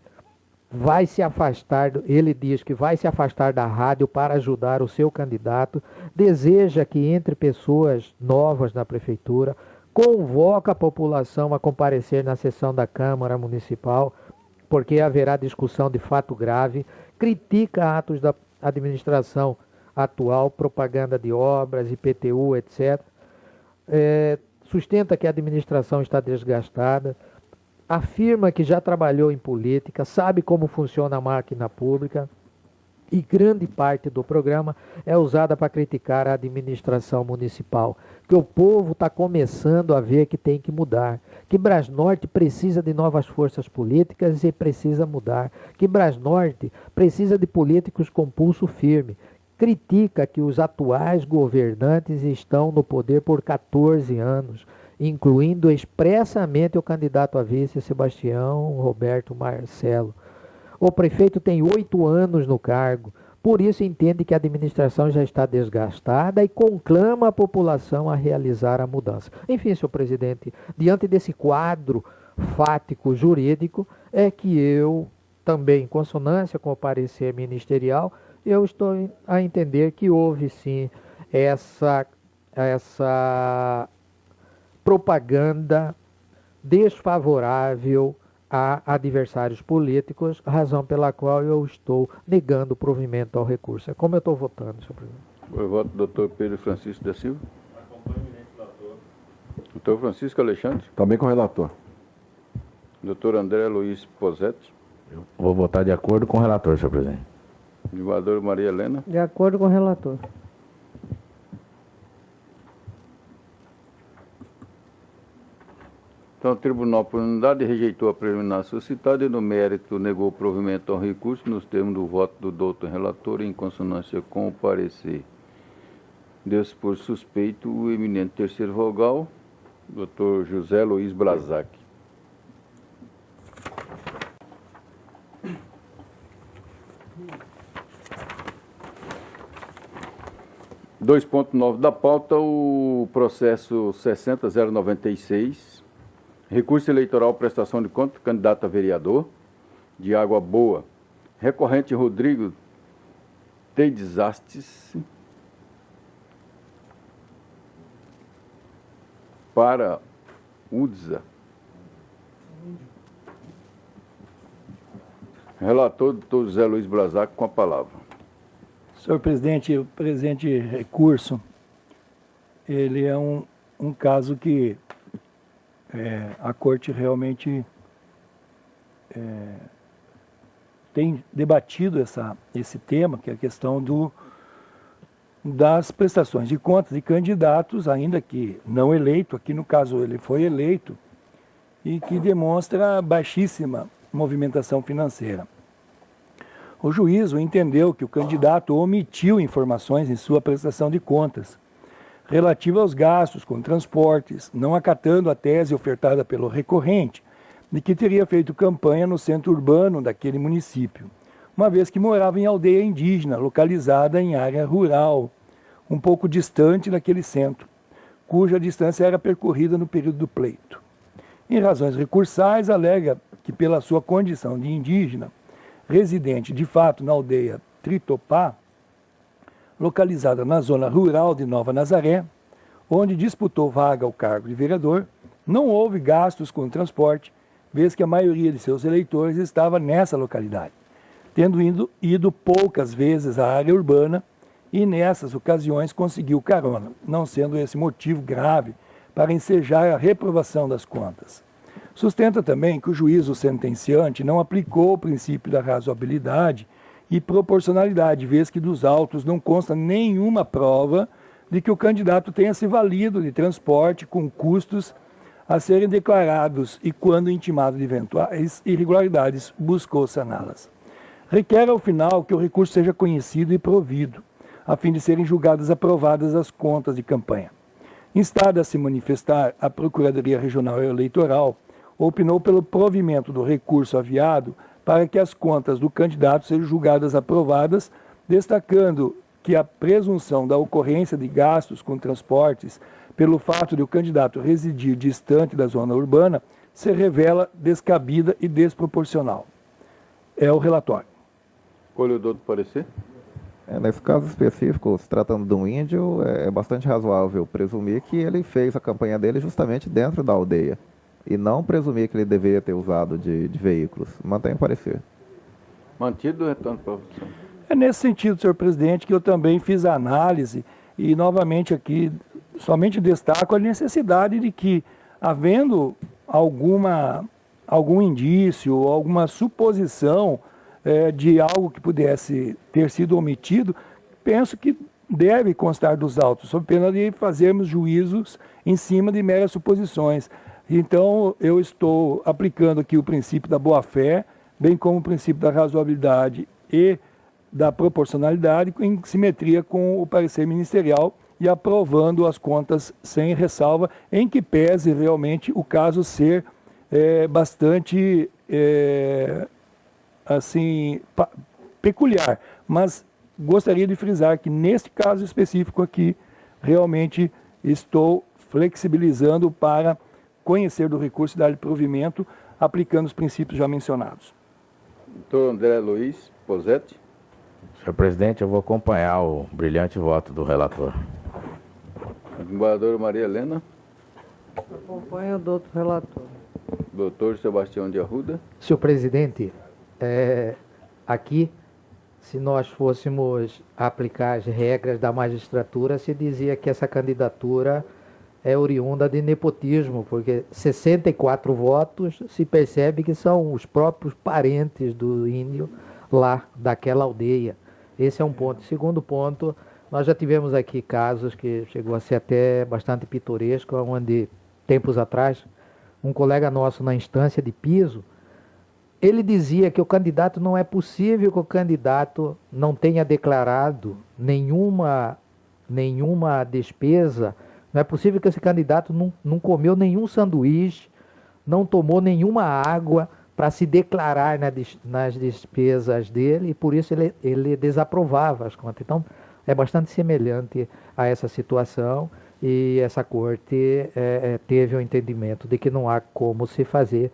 Vai se afastar, ele diz que vai se afastar da rádio para ajudar o seu candidato, deseja que entre pessoas novas na prefeitura, convoca a população a comparecer na sessão da Câmara Municipal, porque haverá discussão de fato grave, critica atos da administração atual, propaganda de obras, IPTU, etc. Sustenta que a administração está desgastada, afirma que já trabalhou em política, sabe como funciona a máquina pública, e grande parte do programa é usada para criticar a administração municipal, que o povo está começando a ver que tem que mudar, que Brasnorte precisa de novas forças políticas e precisa mudar, que Brasnorte precisa de políticos com pulso firme. Critica que os atuais governantes estão no poder por 14 anos, incluindo expressamente o candidato a vice Sebastião Roberto Marcelo. O prefeito tem 8 anos no cargo, por isso entende que a administração já está desgastada e conclama a população a realizar a mudança. Enfim, senhor presidente, diante desse quadro fático jurídico, é que eu, também em consonância com o parecer ministerial, eu estou a entender que houve sim essa propaganda desfavorável a adversários políticos, razão pela qual eu estou negando o provimento ao recurso. É como eu estou votando, senhor presidente. Eu voto do doutor Pedro Francisco da Silva. Doutor Francisco Alexandre. Também com o relator. Doutor André Luiz Posetti. Eu vou votar de acordo com o relator, senhor presidente. Desembargadora Maria Helena. De acordo com o relator. Então, o tribunal, por unanimidade, rejeitou a preliminar suscitada e, no mérito, negou o provimento ao recurso nos termos do voto do doutor relator em consonância com o parecer. Deu-se por suspeito o eminente terceiro vogal, doutor José Luiz Brazac. Dois ponto 9 da pauta, o processo 60.096, recurso eleitoral, prestação de conta, candidato a vereador, de Água Boa, recorrente Rodrigo Teidesastes, para UDSA. Relator, doutor José Luiz Brasac, com a palavra. Senhor presidente, o presente recurso, ele é um caso que a Corte realmente tem debatido esse tema, que é a questão das prestações de contas de candidatos, ainda que não eleito, aqui no caso ele foi eleito, e que demonstra baixíssima movimentação financeira. O juízo entendeu que o candidato omitiu informações em sua prestação de contas relativa aos gastos com transportes, não acatando a tese ofertada pelo recorrente de que teria feito campanha no centro urbano daquele município, uma vez que morava em aldeia indígena, localizada em área rural, um pouco distante daquele centro, cuja distância era percorrida no período do pleito. Em razões recursais, alega que pela sua condição de indígena, residente de fato na aldeia Tritopá, localizada na zona rural de Nova Nazaré, onde disputou vaga ao cargo de vereador, não houve gastos com transporte, vez que a maioria de seus eleitores estava nessa localidade, tendo ido poucas vezes à área urbana e nessas ocasiões conseguiu carona, não sendo esse motivo grave para ensejar a reprovação das contas. Sustenta também que o juízo sentenciante não aplicou o princípio da razoabilidade e proporcionalidade, vez que dos autos não consta nenhuma prova de que o candidato tenha se valido de transporte com custos a serem declarados e, quando intimado de eventuais irregularidades, buscou saná-las. Requer, ao final, que o recurso seja conhecido e provido, a fim de serem julgadas aprovadas as contas de campanha. Instada a se manifestar, a Procuradoria Regional Eleitoral opinou pelo provimento do recurso aviado para que as contas do candidato sejam julgadas aprovadas, destacando que a presunção da ocorrência de gastos com transportes pelo fato de o candidato residir distante da zona urbana se revela descabida e desproporcional. É o relatório. Colhe o doutor parecer? Nesse caso específico, se tratando de um índio, é bastante razoável presumir que ele fez a campanha dele justamente dentro da aldeia. E não presumir que ele deveria ter usado de veículos. Mantém o parecer. Mantido o retorno para você. É nesse sentido, senhor presidente, que eu também fiz a análise e, novamente aqui, somente destaco a necessidade de que, havendo algum indício, alguma suposição de algo que pudesse ter sido omitido, penso que deve constar dos autos, sob pena de fazermos juízos em cima de meras suposições. Então, eu estou aplicando aqui o princípio da boa-fé, bem como o princípio da razoabilidade e da proporcionalidade, em simetria com o parecer ministerial e aprovando as contas sem ressalva, em que pese realmente o caso ser bastante peculiar. Mas gostaria de frisar que, neste caso específico aqui, realmente estou flexibilizando para conhecer do recurso e dar-lhe provimento, aplicando os princípios já mencionados. Doutor André Luiz Posetti. Senhor presidente, eu vou acompanhar o brilhante voto do relator. Desembargadora Maria Helena. Acompanho o doutor relator. Doutor Sebastião de Arruda. Senhor presidente, aqui, se nós fôssemos aplicar as regras da magistratura, se dizia que essa candidatura é oriunda de nepotismo, porque 64 votos se percebe que são os próprios parentes do índio lá daquela aldeia. Esse é um ponto. Segundo ponto, nós já tivemos aqui casos que chegou a ser até bastante pitoresco, onde, tempos atrás, um colega nosso na instância de piso, ele dizia que o candidato não é possível que o candidato não tenha declarado nenhuma despesa. Não é possível que esse candidato não comeu nenhum sanduíche, não tomou nenhuma água para se declarar nas despesas dele, e por isso ele desaprovava as contas. Então, é bastante semelhante a essa situação, e essa corte teve o entendimento de que não há como se fazer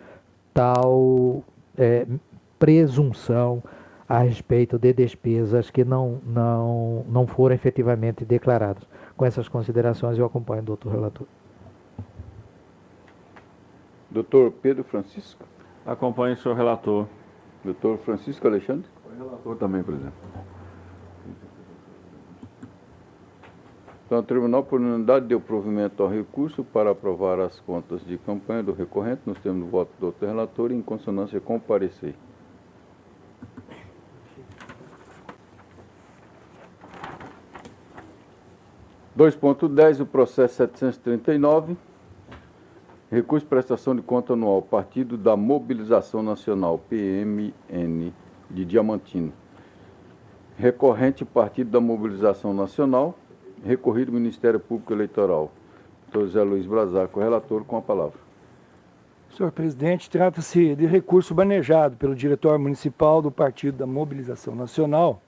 tal presunção a respeito de despesas que não foram efetivamente declaradas. Com essas considerações, eu acompanho o doutor relator. Doutor Pedro Francisco. Acompanhe o senhor relator. Doutor Francisco Alexandre. Relator também, presidente. Então, o tribunal, por unanimidade, deu provimento ao recurso para aprovar as contas de campanha do recorrente, nos termos do voto do doutor relator, em consonância com o parecer. (2.10) O processo 739, recurso de prestação de conta anual, Partido da Mobilização Nacional, PMN, de Diamantino. Recorrente, Partido da Mobilização Nacional, recorrido Ministério Público Eleitoral. Doutor Zé Luiz Brasaco, relator, com a palavra. Senhor presidente, trata-se de recurso manejado pelo diretor municipal do Partido da Mobilização Nacional,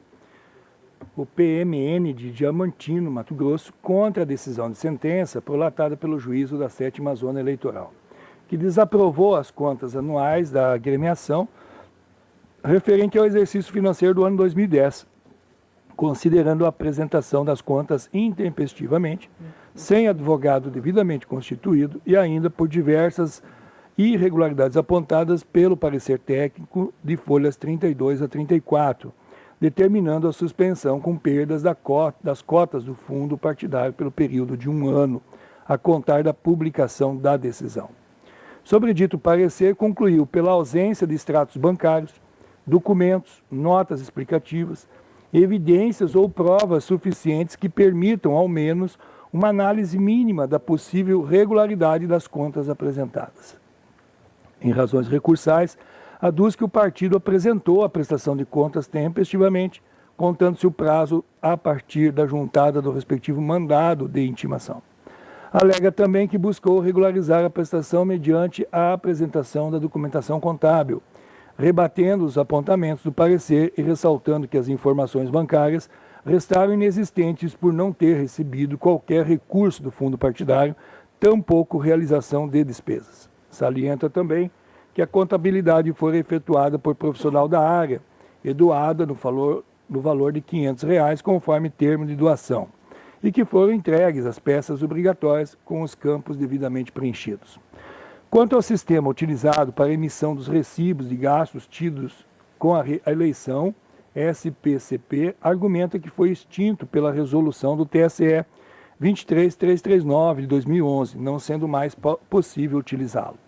o PMN de Diamantino, Mato Grosso, contra a decisão de sentença prolatada pelo juízo da 7ª Zona Eleitoral, que desaprovou as contas anuais da agremiação referente ao exercício financeiro do ano 2010, considerando a apresentação das contas intempestivamente, sem advogado devidamente constituído e ainda por diversas irregularidades apontadas pelo parecer técnico de folhas 32 a 34, determinando a suspensão com perdas das cotas do fundo partidário pelo período de 1 ano, a contar da publicação da decisão. Sobre dito parecer, concluiu pela ausência de extratos bancários, documentos, notas explicativas, evidências ou provas suficientes que permitam, ao menos, uma análise mínima da possível regularidade das contas apresentadas. Em razões recursais, aduz que o partido apresentou a prestação de contas tempestivamente, contando-se o prazo a partir da juntada do respectivo mandado de intimação. Alega também que buscou regularizar a prestação mediante a apresentação da documentação contábil, rebatendo os apontamentos do parecer e ressaltando que as informações bancárias restaram inexistentes por não ter recebido qualquer recurso do fundo partidário, tampouco realização de despesas. Salienta também que a contabilidade foi efetuada por profissional da área e doada no valor de R$ 500, conforme termo de doação, e que foram entregues as peças obrigatórias com os campos devidamente preenchidos. Quanto ao sistema utilizado para a emissão dos recibos de gastos tidos com a eleição, SPCP argumenta que foi extinto pela resolução do TSE 23339 de 2011, não sendo mais possível utilizá-lo.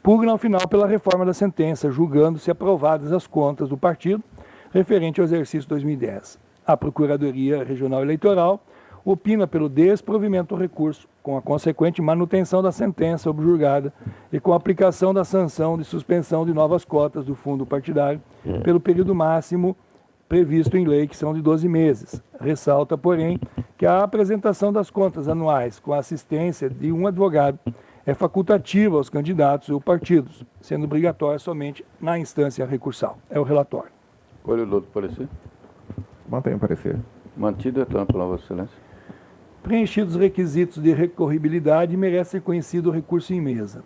Pugna ao final pela reforma da sentença, julgando-se aprovadas as contas do partido referente ao exercício 2010. A Procuradoria Regional Eleitoral opina pelo desprovimento do recurso, com a consequente manutenção da sentença objurgada e com a aplicação da sanção de suspensão de novas cotas do fundo partidário pelo período máximo previsto em lei, que são de 12 meses. Ressalta, porém, que a apresentação das contas anuais com a assistência de um advogado é facultativa aos candidatos ou partidos, sendo obrigatória somente na instância recursal. É o relatório. Olha o outro parecer. Mantém o parecer. Mantido, então, a palavra, Vossa Excelência. Preenchidos os requisitos de recorribilidade, merece ser conhecido o recurso em mesa.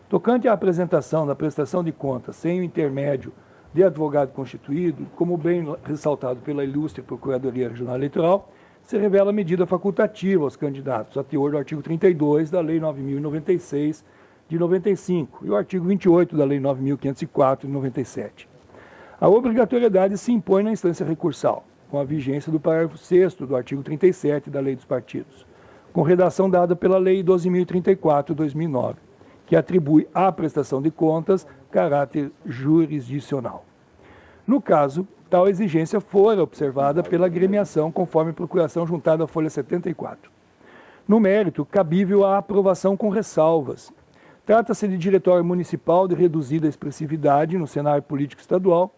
Tocante à apresentação da prestação de contas sem o intermédio de advogado constituído, como bem ressaltado pela ilustre Procuradoria Regional Eleitoral, se revela medida facultativa aos candidatos, a teor do artigo 32 da Lei 9.096 de 95 e o artigo 28 da Lei 9.504 de 97. A obrigatoriedade se impõe na instância recursal, com a vigência do parágrafo 6º do artigo 37 da Lei dos Partidos, com redação dada pela Lei 12.034 de 2009, que atribui à prestação de contas caráter jurisdicional. No caso, tal exigência fora observada pela agremiação, conforme procuração juntada à folha 74. No mérito, cabível a aprovação com ressalvas. Trata-se de diretório municipal de reduzida expressividade no cenário político estadual,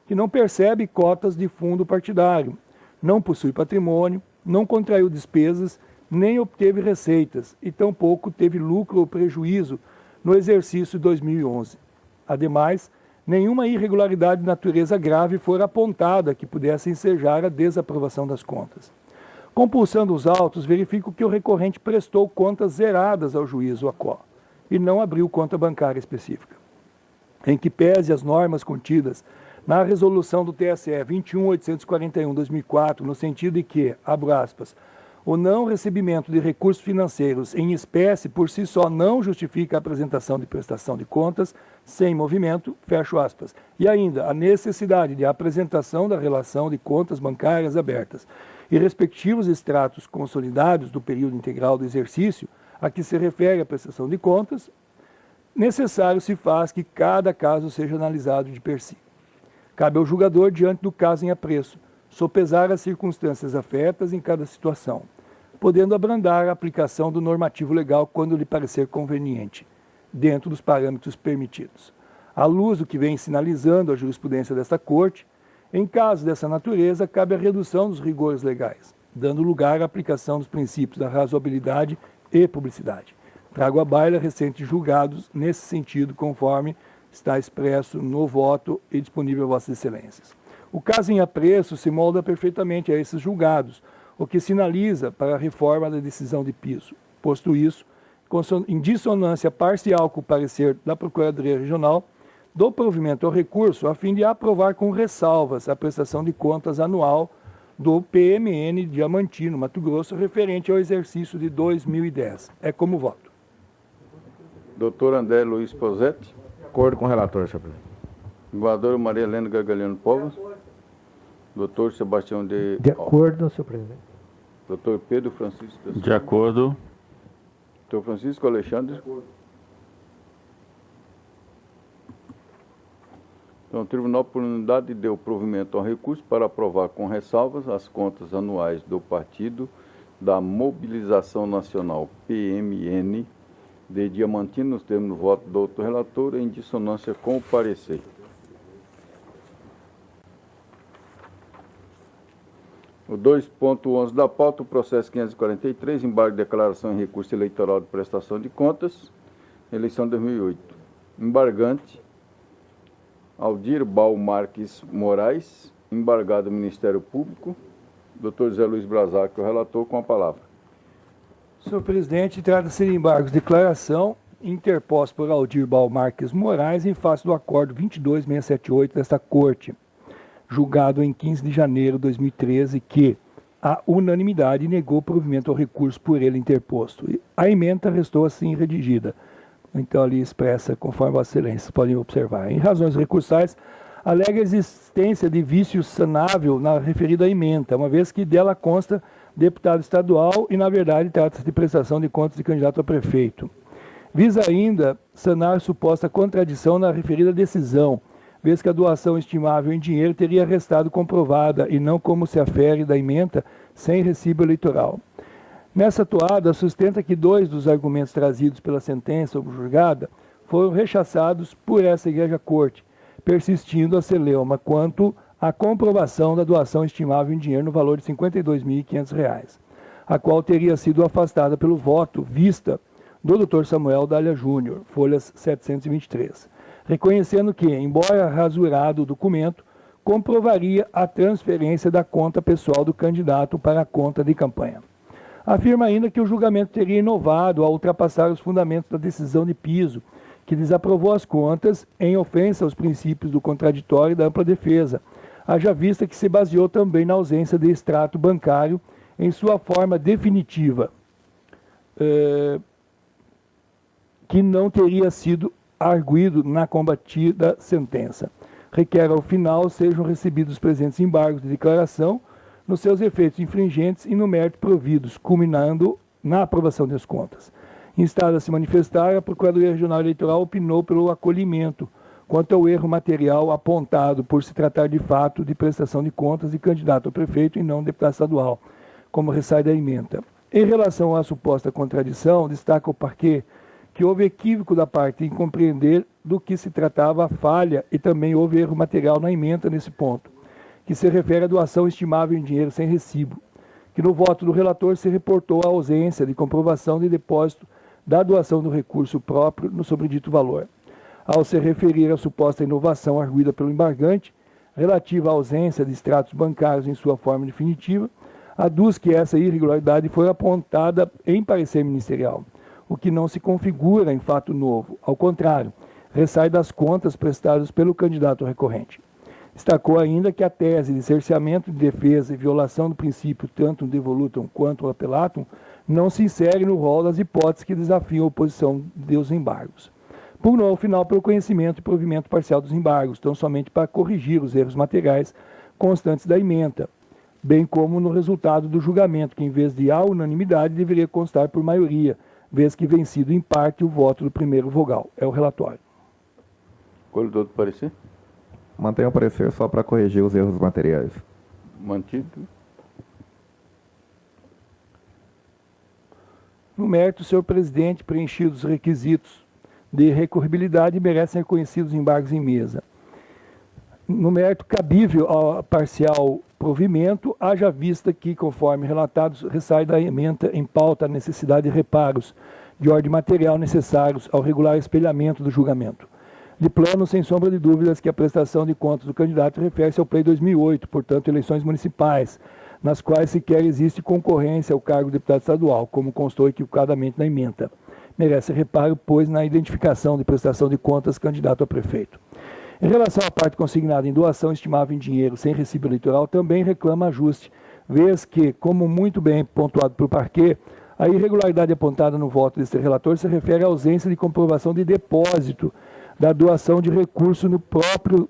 que não percebe cotas de fundo partidário, não possui patrimônio, não contraiu despesas, nem obteve receitas e tampouco teve lucro ou prejuízo no exercício 2011. Ademais, nenhuma irregularidade de natureza grave fora apontada que pudesse ensejar a desaprovação das contas. Compulsando os autos, verifico que o recorrente prestou contas zeradas ao juízo ACO e não abriu conta bancária específica. Em que pese as normas contidas na resolução do TSE 21.841/2004, no sentido de que, abro aspas, O não recebimento de recursos financeiros em espécie por si só não justifica a apresentação de prestação de contas sem movimento, fecho aspas. E ainda, a necessidade de apresentação da relação de contas bancárias abertas e respectivos extratos consolidados do período integral do exercício a que se refere a prestação de contas, necessário se faz que cada caso seja analisado de per si. Cabe ao julgador, diante do caso em apreço, sopesar as circunstâncias afetas em cada situação, podendo abrandar a aplicação do normativo legal quando lhe parecer conveniente, dentro dos parâmetros permitidos. À luz do que vem sinalizando a jurisprudência desta Corte, em casos dessa natureza, cabe a redução dos rigores legais, dando lugar à aplicação dos princípios da razoabilidade e publicidade. Trago à baila recentes julgados nesse sentido, conforme está expresso no voto e disponível a Vossas Excelências. O caso em apreço se molda perfeitamente a esses julgados, o que sinaliza para a reforma da decisão de piso. Posto isso, em dissonância parcial com o parecer da Procuradoria Regional, dou provimento ao recurso a fim de aprovar com ressalvas a prestação de contas anual do PMN Diamantino, Mato Grosso, referente ao exercício de 2010. É como voto. Doutor André Luiz Posetti. De acordo com o relator, senhor presidente. Vereadora Maria Helena Gargalhano Povas. Doutor Sebastião de... De acordo, senhor presidente. Doutor Pedro Francisco. De acordo. Doutor Francisco Alexandre. Então, o Tribunal por Unanimidade deu provimento ao recurso para aprovar com ressalvas as contas anuais do Partido da Mobilização Nacional, PMN, de Diamantino, nos termos do voto do outro relator, em dissonância com o parecer. O 2.11 da pauta, o processo 543, embargo de declaração em recurso eleitoral de prestação de contas, eleição de 2008. Embargante, Aldir Bal Marques Moraes, embargado do Ministério Público. Dr. Zé Luiz Brazac, o relator, com a palavra. Senhor presidente, trata-se de embargos de declaração interposto por Aldir Bal Marques Moraes em face do acordo 22678 desta Corte, julgado em 15 de janeiro de 2013, que a unanimidade negou provimento ao recurso por ele interposto. A ementa restou assim redigida. Então ali expressa, conforme Vossa Excelência podem observar. Em razões recursais, alega a existência de vício sanável na referida ementa, uma vez que dela consta deputado estadual e, na verdade, trata-se de prestação de contas de candidato a prefeito. Visa ainda sanar suposta contradição na referida decisão, vez que a doação estimável em dinheiro teria restado comprovada e não como se afere da ementa sem recibo eleitoral. Nessa toada, sustenta que 2 dos argumentos trazidos pela sentença julgada foram rechaçados por essa Igreja Corte, persistindo a celeuma quanto à comprovação da doação estimável em dinheiro no valor de R$ 52.500, a qual teria sido afastada pelo voto vista do Dr. Samuel Dália Júnior, folhas 723, reconhecendo que, embora rasurado o documento, comprovaria a transferência da conta pessoal do candidato para a conta de campanha. Afirma ainda que o julgamento teria inovado ao ultrapassar os fundamentos da decisão de piso, que desaprovou as contas em ofensa aos princípios do contraditório e da ampla defesa, haja vista que se baseou também na ausência de extrato bancário em sua forma definitiva, que não teria sido arguido na combatida sentença. Requer, ao final, sejam recebidos os presentes embargos de declaração nos seus efeitos infringentes e no mérito providos, culminando na aprovação das contas. Instada a se manifestar, a Procuradoria Regional Eleitoral opinou pelo acolhimento quanto ao erro material apontado por se tratar de fato de prestação de contas de candidato a prefeito e não deputado estadual, como ressai da ementa. Em relação à suposta contradição, destaca o parquê que houve equívoco da parte em compreender do que se tratava a falha e também houve erro material na ementa nesse ponto, que se refere à doação estimável em dinheiro sem recibo, que no voto do relator se reportou a ausência de comprovação de depósito da doação do recurso próprio no sobredito valor. Ao se referir à suposta inovação arguida pelo embargante, relativa à ausência de extratos bancários em sua forma definitiva, aduz que essa irregularidade foi apontada em parecer ministerial, o que não se configura em fato novo. Ao contrário, ressai das contas prestadas pelo candidato recorrente. Destacou ainda que a tese de cerceamento de defesa e violação do princípio tanto devolutum quanto appellatum não se insere no rol das hipóteses que desafiam a oposição dos embargos. Pugnou ao final pelo conhecimento e provimento parcial dos embargos, tão somente para corrigir os erros materiais constantes da ementa, bem como no resultado do julgamento, que em vez de à unanimidade deveria constar por maioria, vez que vencido em parte o voto do primeiro vogal. É o relatório. Corredor do parecer? Mantenho o parecer só para corrigir os erros materiais. Mantido. No mérito, senhor presidente, preenchidos os requisitos de recorribilidade, merecem ser reconhecidos embargos em mesa. No mérito cabível ao parcial provimento, haja vista que, conforme relatados, ressai da ementa em pauta a necessidade de reparos de ordem material necessários ao regular espelhamento do julgamento. De plano, sem sombra de dúvidas, que a prestação de contas do candidato refere-se ao Plei 2008, portanto, eleições municipais, nas quais sequer existe concorrência ao cargo de deputado estadual, como constou equivocadamente na ementa. Merece reparo, pois, na identificação de prestação de contas candidato a prefeito. Em relação à parte consignada em doação estimável em dinheiro sem recibo eleitoral, também reclama ajuste, vez que, como muito bem pontuado pelo parquê, a irregularidade apontada no voto deste relator se refere à ausência de comprovação de depósito da doação de recurso no próprio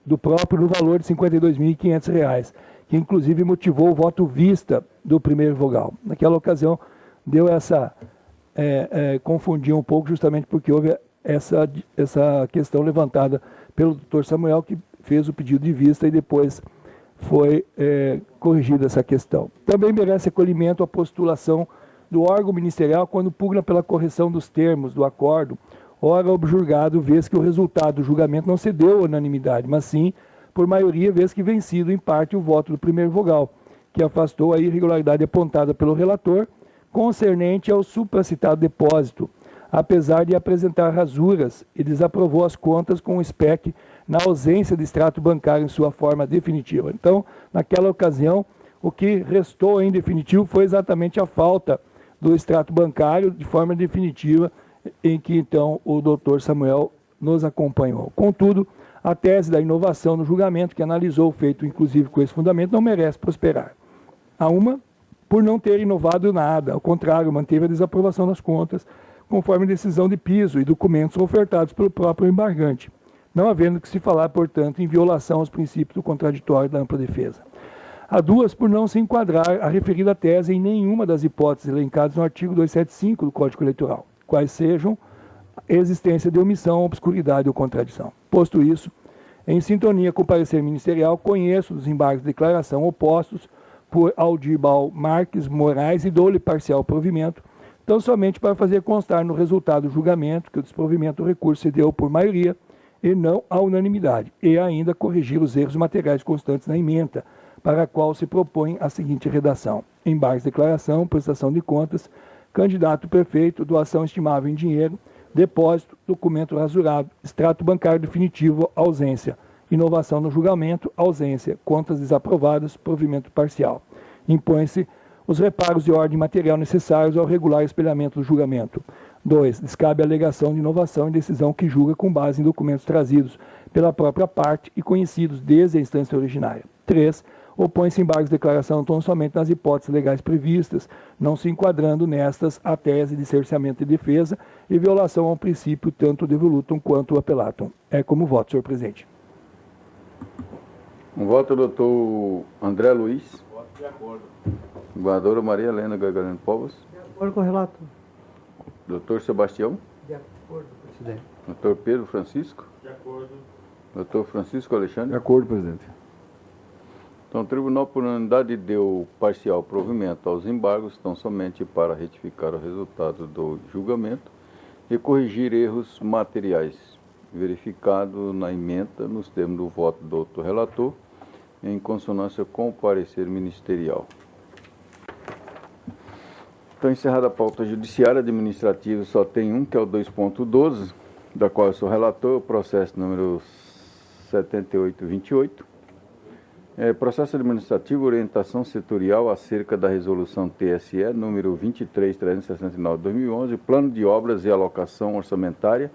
no valor de R$ 52.500, que inclusive motivou o voto vista do primeiro vogal. Naquela ocasião, deu essa... confundiu um pouco, justamente porque houve essa questão levantada pelo doutor Samuel, que fez o pedido de vista e depois foi corrigida essa questão. Também merece acolhimento a postulação do órgão ministerial quando pugna pela correção dos termos do acordo, ora objurgado, vez que o resultado do julgamento não se deu à unanimidade, mas sim por maioria, vez que vencido em parte o voto do primeiro vogal, que afastou a irregularidade apontada pelo relator, concernente ao supracitado depósito, apesar de apresentar rasuras, e desaprovou as contas com o SPEC na ausência de extrato bancário em sua forma definitiva. Então, naquela ocasião, o que restou em definitivo foi exatamente a falta do extrato bancário de forma definitiva, em que então o doutor Samuel nos acompanhou. Contudo, a tese da inovação no julgamento, que analisou o feito inclusive com esse fundamento, não merece prosperar. A uma, por não ter inovado nada, ao contrário, manteve a desaprovação das contas, conforme decisão de piso e documentos ofertados pelo próprio embargante, não havendo que se falar, portanto, em violação aos princípios do contraditório da ampla defesa. A duas, por não se enquadrar a referida tese em nenhuma das hipóteses elencadas no artigo 275 do Código Eleitoral, quais sejam existência de omissão, obscuridade ou contradição. Posto isso, em sintonia com o parecer ministerial, conheço dos embargos de declaração opostos por Aldibal Marques Moraes e dou-lhe parcial provimento, tão somente para fazer constar no resultado do julgamento que o desprovimento do recurso se deu por maioria e não à unanimidade, e ainda corrigir os erros materiais constantes na ementa, para a qual se propõe a seguinte redação: embargos de declaração, prestação de contas, candidato prefeito, doação estimável em dinheiro, depósito, documento rasurado, extrato bancário definitivo, ausência, inovação no julgamento, ausência, contas desaprovadas, provimento parcial. Impõe-se os reparos de ordem material necessários ao regular espelhamento do julgamento. 2. Descabe a alegação de inovação em decisão que julga com base em documentos trazidos pela própria parte e conhecidos desde a instância originária. 3. Opõe-se embargos de declaração tão somente nas hipóteses legais previstas, não se enquadrando nestas a tese de cerceamento e defesa e violação ao princípio tanto devolutum quanto appellatum. É como voto, senhor presidente. Um voto, doutor André Luiz. Voto de acordo. Governadora Maria Helena Gargarino Povos. De acordo com o relator. Doutor Sebastião. De acordo, presidente. Doutor Pedro Francisco. De acordo. Doutor Francisco Alexandre. De acordo, presidente. Então, o tribunal, por unanimidade, deu parcial provimento aos embargos, tão somente para retificar o resultado do julgamento e corrigir erros materiais verificados na ementa nos termos do voto do outro relator, em consonância com o parecer ministerial. Então, encerrada a pauta judiciária administrativa, só tem um, que é o 2.12, da qual eu sou relator, o processo número 7828. Processo administrativo, orientação setorial acerca da resolução TSE número 23369 de 2011, plano de obras e alocação orçamentária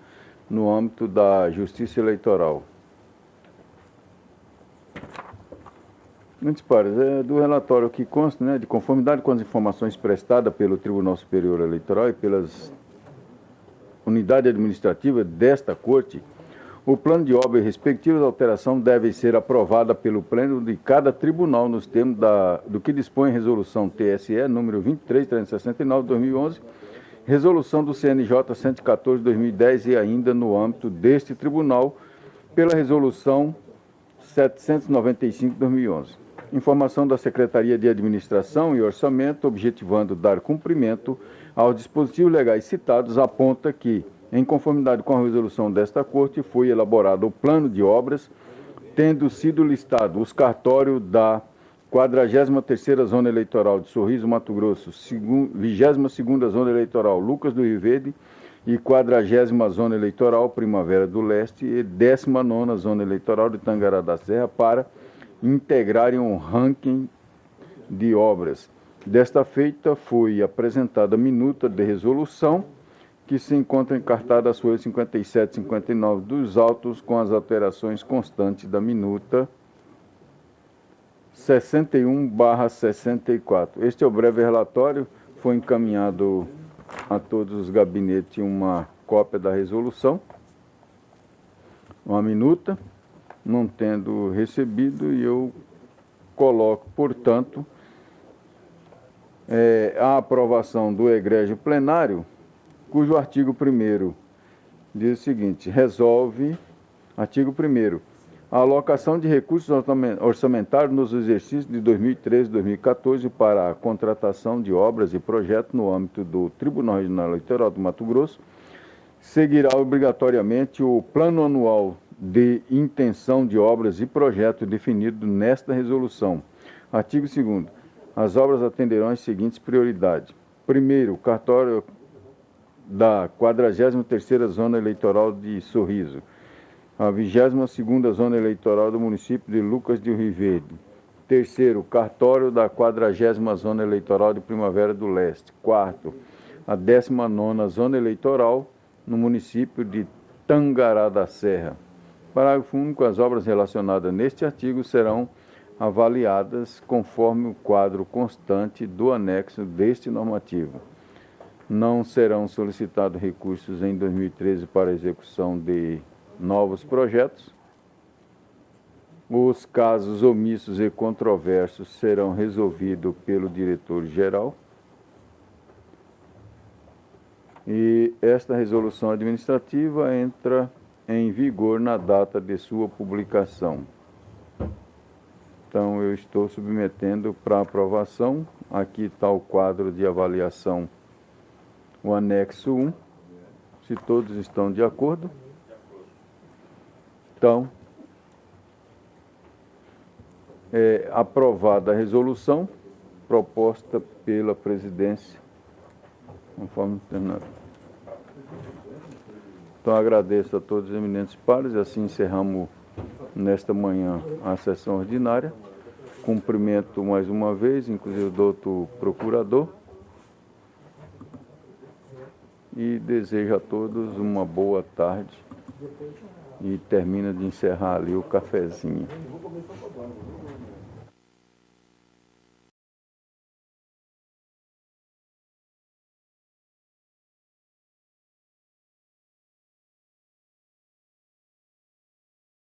no âmbito da Justiça Eleitoral. Muitos pares, do relatório que consta, né, de conformidade com as informações prestadas pelo Tribunal Superior Eleitoral e pelas unidades administrativas desta Corte, o plano de obra e respectivas alterações devem ser aprovada pelo pleno de cada tribunal nos termos do que dispõe a resolução TSE número 23.369/2011, resolução do CNJ 114/2010 e ainda no âmbito deste tribunal pela resolução 795/2011. Informação da Secretaria de Administração e Orçamento, objetivando dar cumprimento aos dispositivos legais citados, aponta que, em conformidade com a resolução desta Corte, foi elaborado o plano de obras, tendo sido listado os cartórios da 42ª Zona Eleitoral de Sorriso, Mato Grosso, 22ª Zona Eleitoral Lucas do Rio Verde e 40ª Zona Eleitoral Primavera do Leste e 19ª Zona Eleitoral de Tangará da Serra para integrarem um ranking de obras. Desta feita, foi apresentada a minuta de resolução, que se encontra encartada as folhas 57 e 59 dos autos, com as alterações constantes da minuta 61/64. Este é o breve relatório, foi encaminhado a todos os gabinetes uma cópia da resolução, uma minuta. Não tendo recebido, e eu coloco, portanto, a aprovação do egrégio plenário, cujo artigo 1º diz o seguinte: resolve, artigo 1º, a alocação de recursos orçamentários nos exercícios de 2013 e 2014 para a contratação de obras e projetos no âmbito do Tribunal Regional Eleitoral do Mato Grosso, seguirá obrigatoriamente o plano anual de intenção de obras e projetos definido nesta resolução. Artigo 2º. As obras atenderão as seguintes prioridades. Primeiro, o cartório da 43ª Zona Eleitoral de Sorriso, a 22ª Zona Eleitoral do município de Lucas do Rio Verde. Terceiro, o cartório da 40ª Zona Eleitoral de Primavera do Leste. Quarto, a 19ª Zona Eleitoral no município de Tangará da Serra. Parágrafo único. As obras relacionadas neste artigo serão avaliadas conforme o quadro constante do anexo deste normativo. Não serão solicitados recursos em 2013 para execução de novos projetos. Os casos omissos e controversos serão resolvidos pelo diretor-geral. E esta resolução administrativa entra em vigor na data de sua publicação. Então, eu estou submetendo para aprovação. Aqui está o quadro de avaliação, o anexo 1, se todos estão de acordo. Então, é aprovada a resolução proposta pela presidência, conforme terminado. Então, agradeço a todos os eminentes pares, e assim encerramos nesta manhã a sessão ordinária. Cumprimento mais uma vez, inclusive o doutor procurador, e desejo a todos uma boa tarde, e termina de encerrar ali o cafezinho.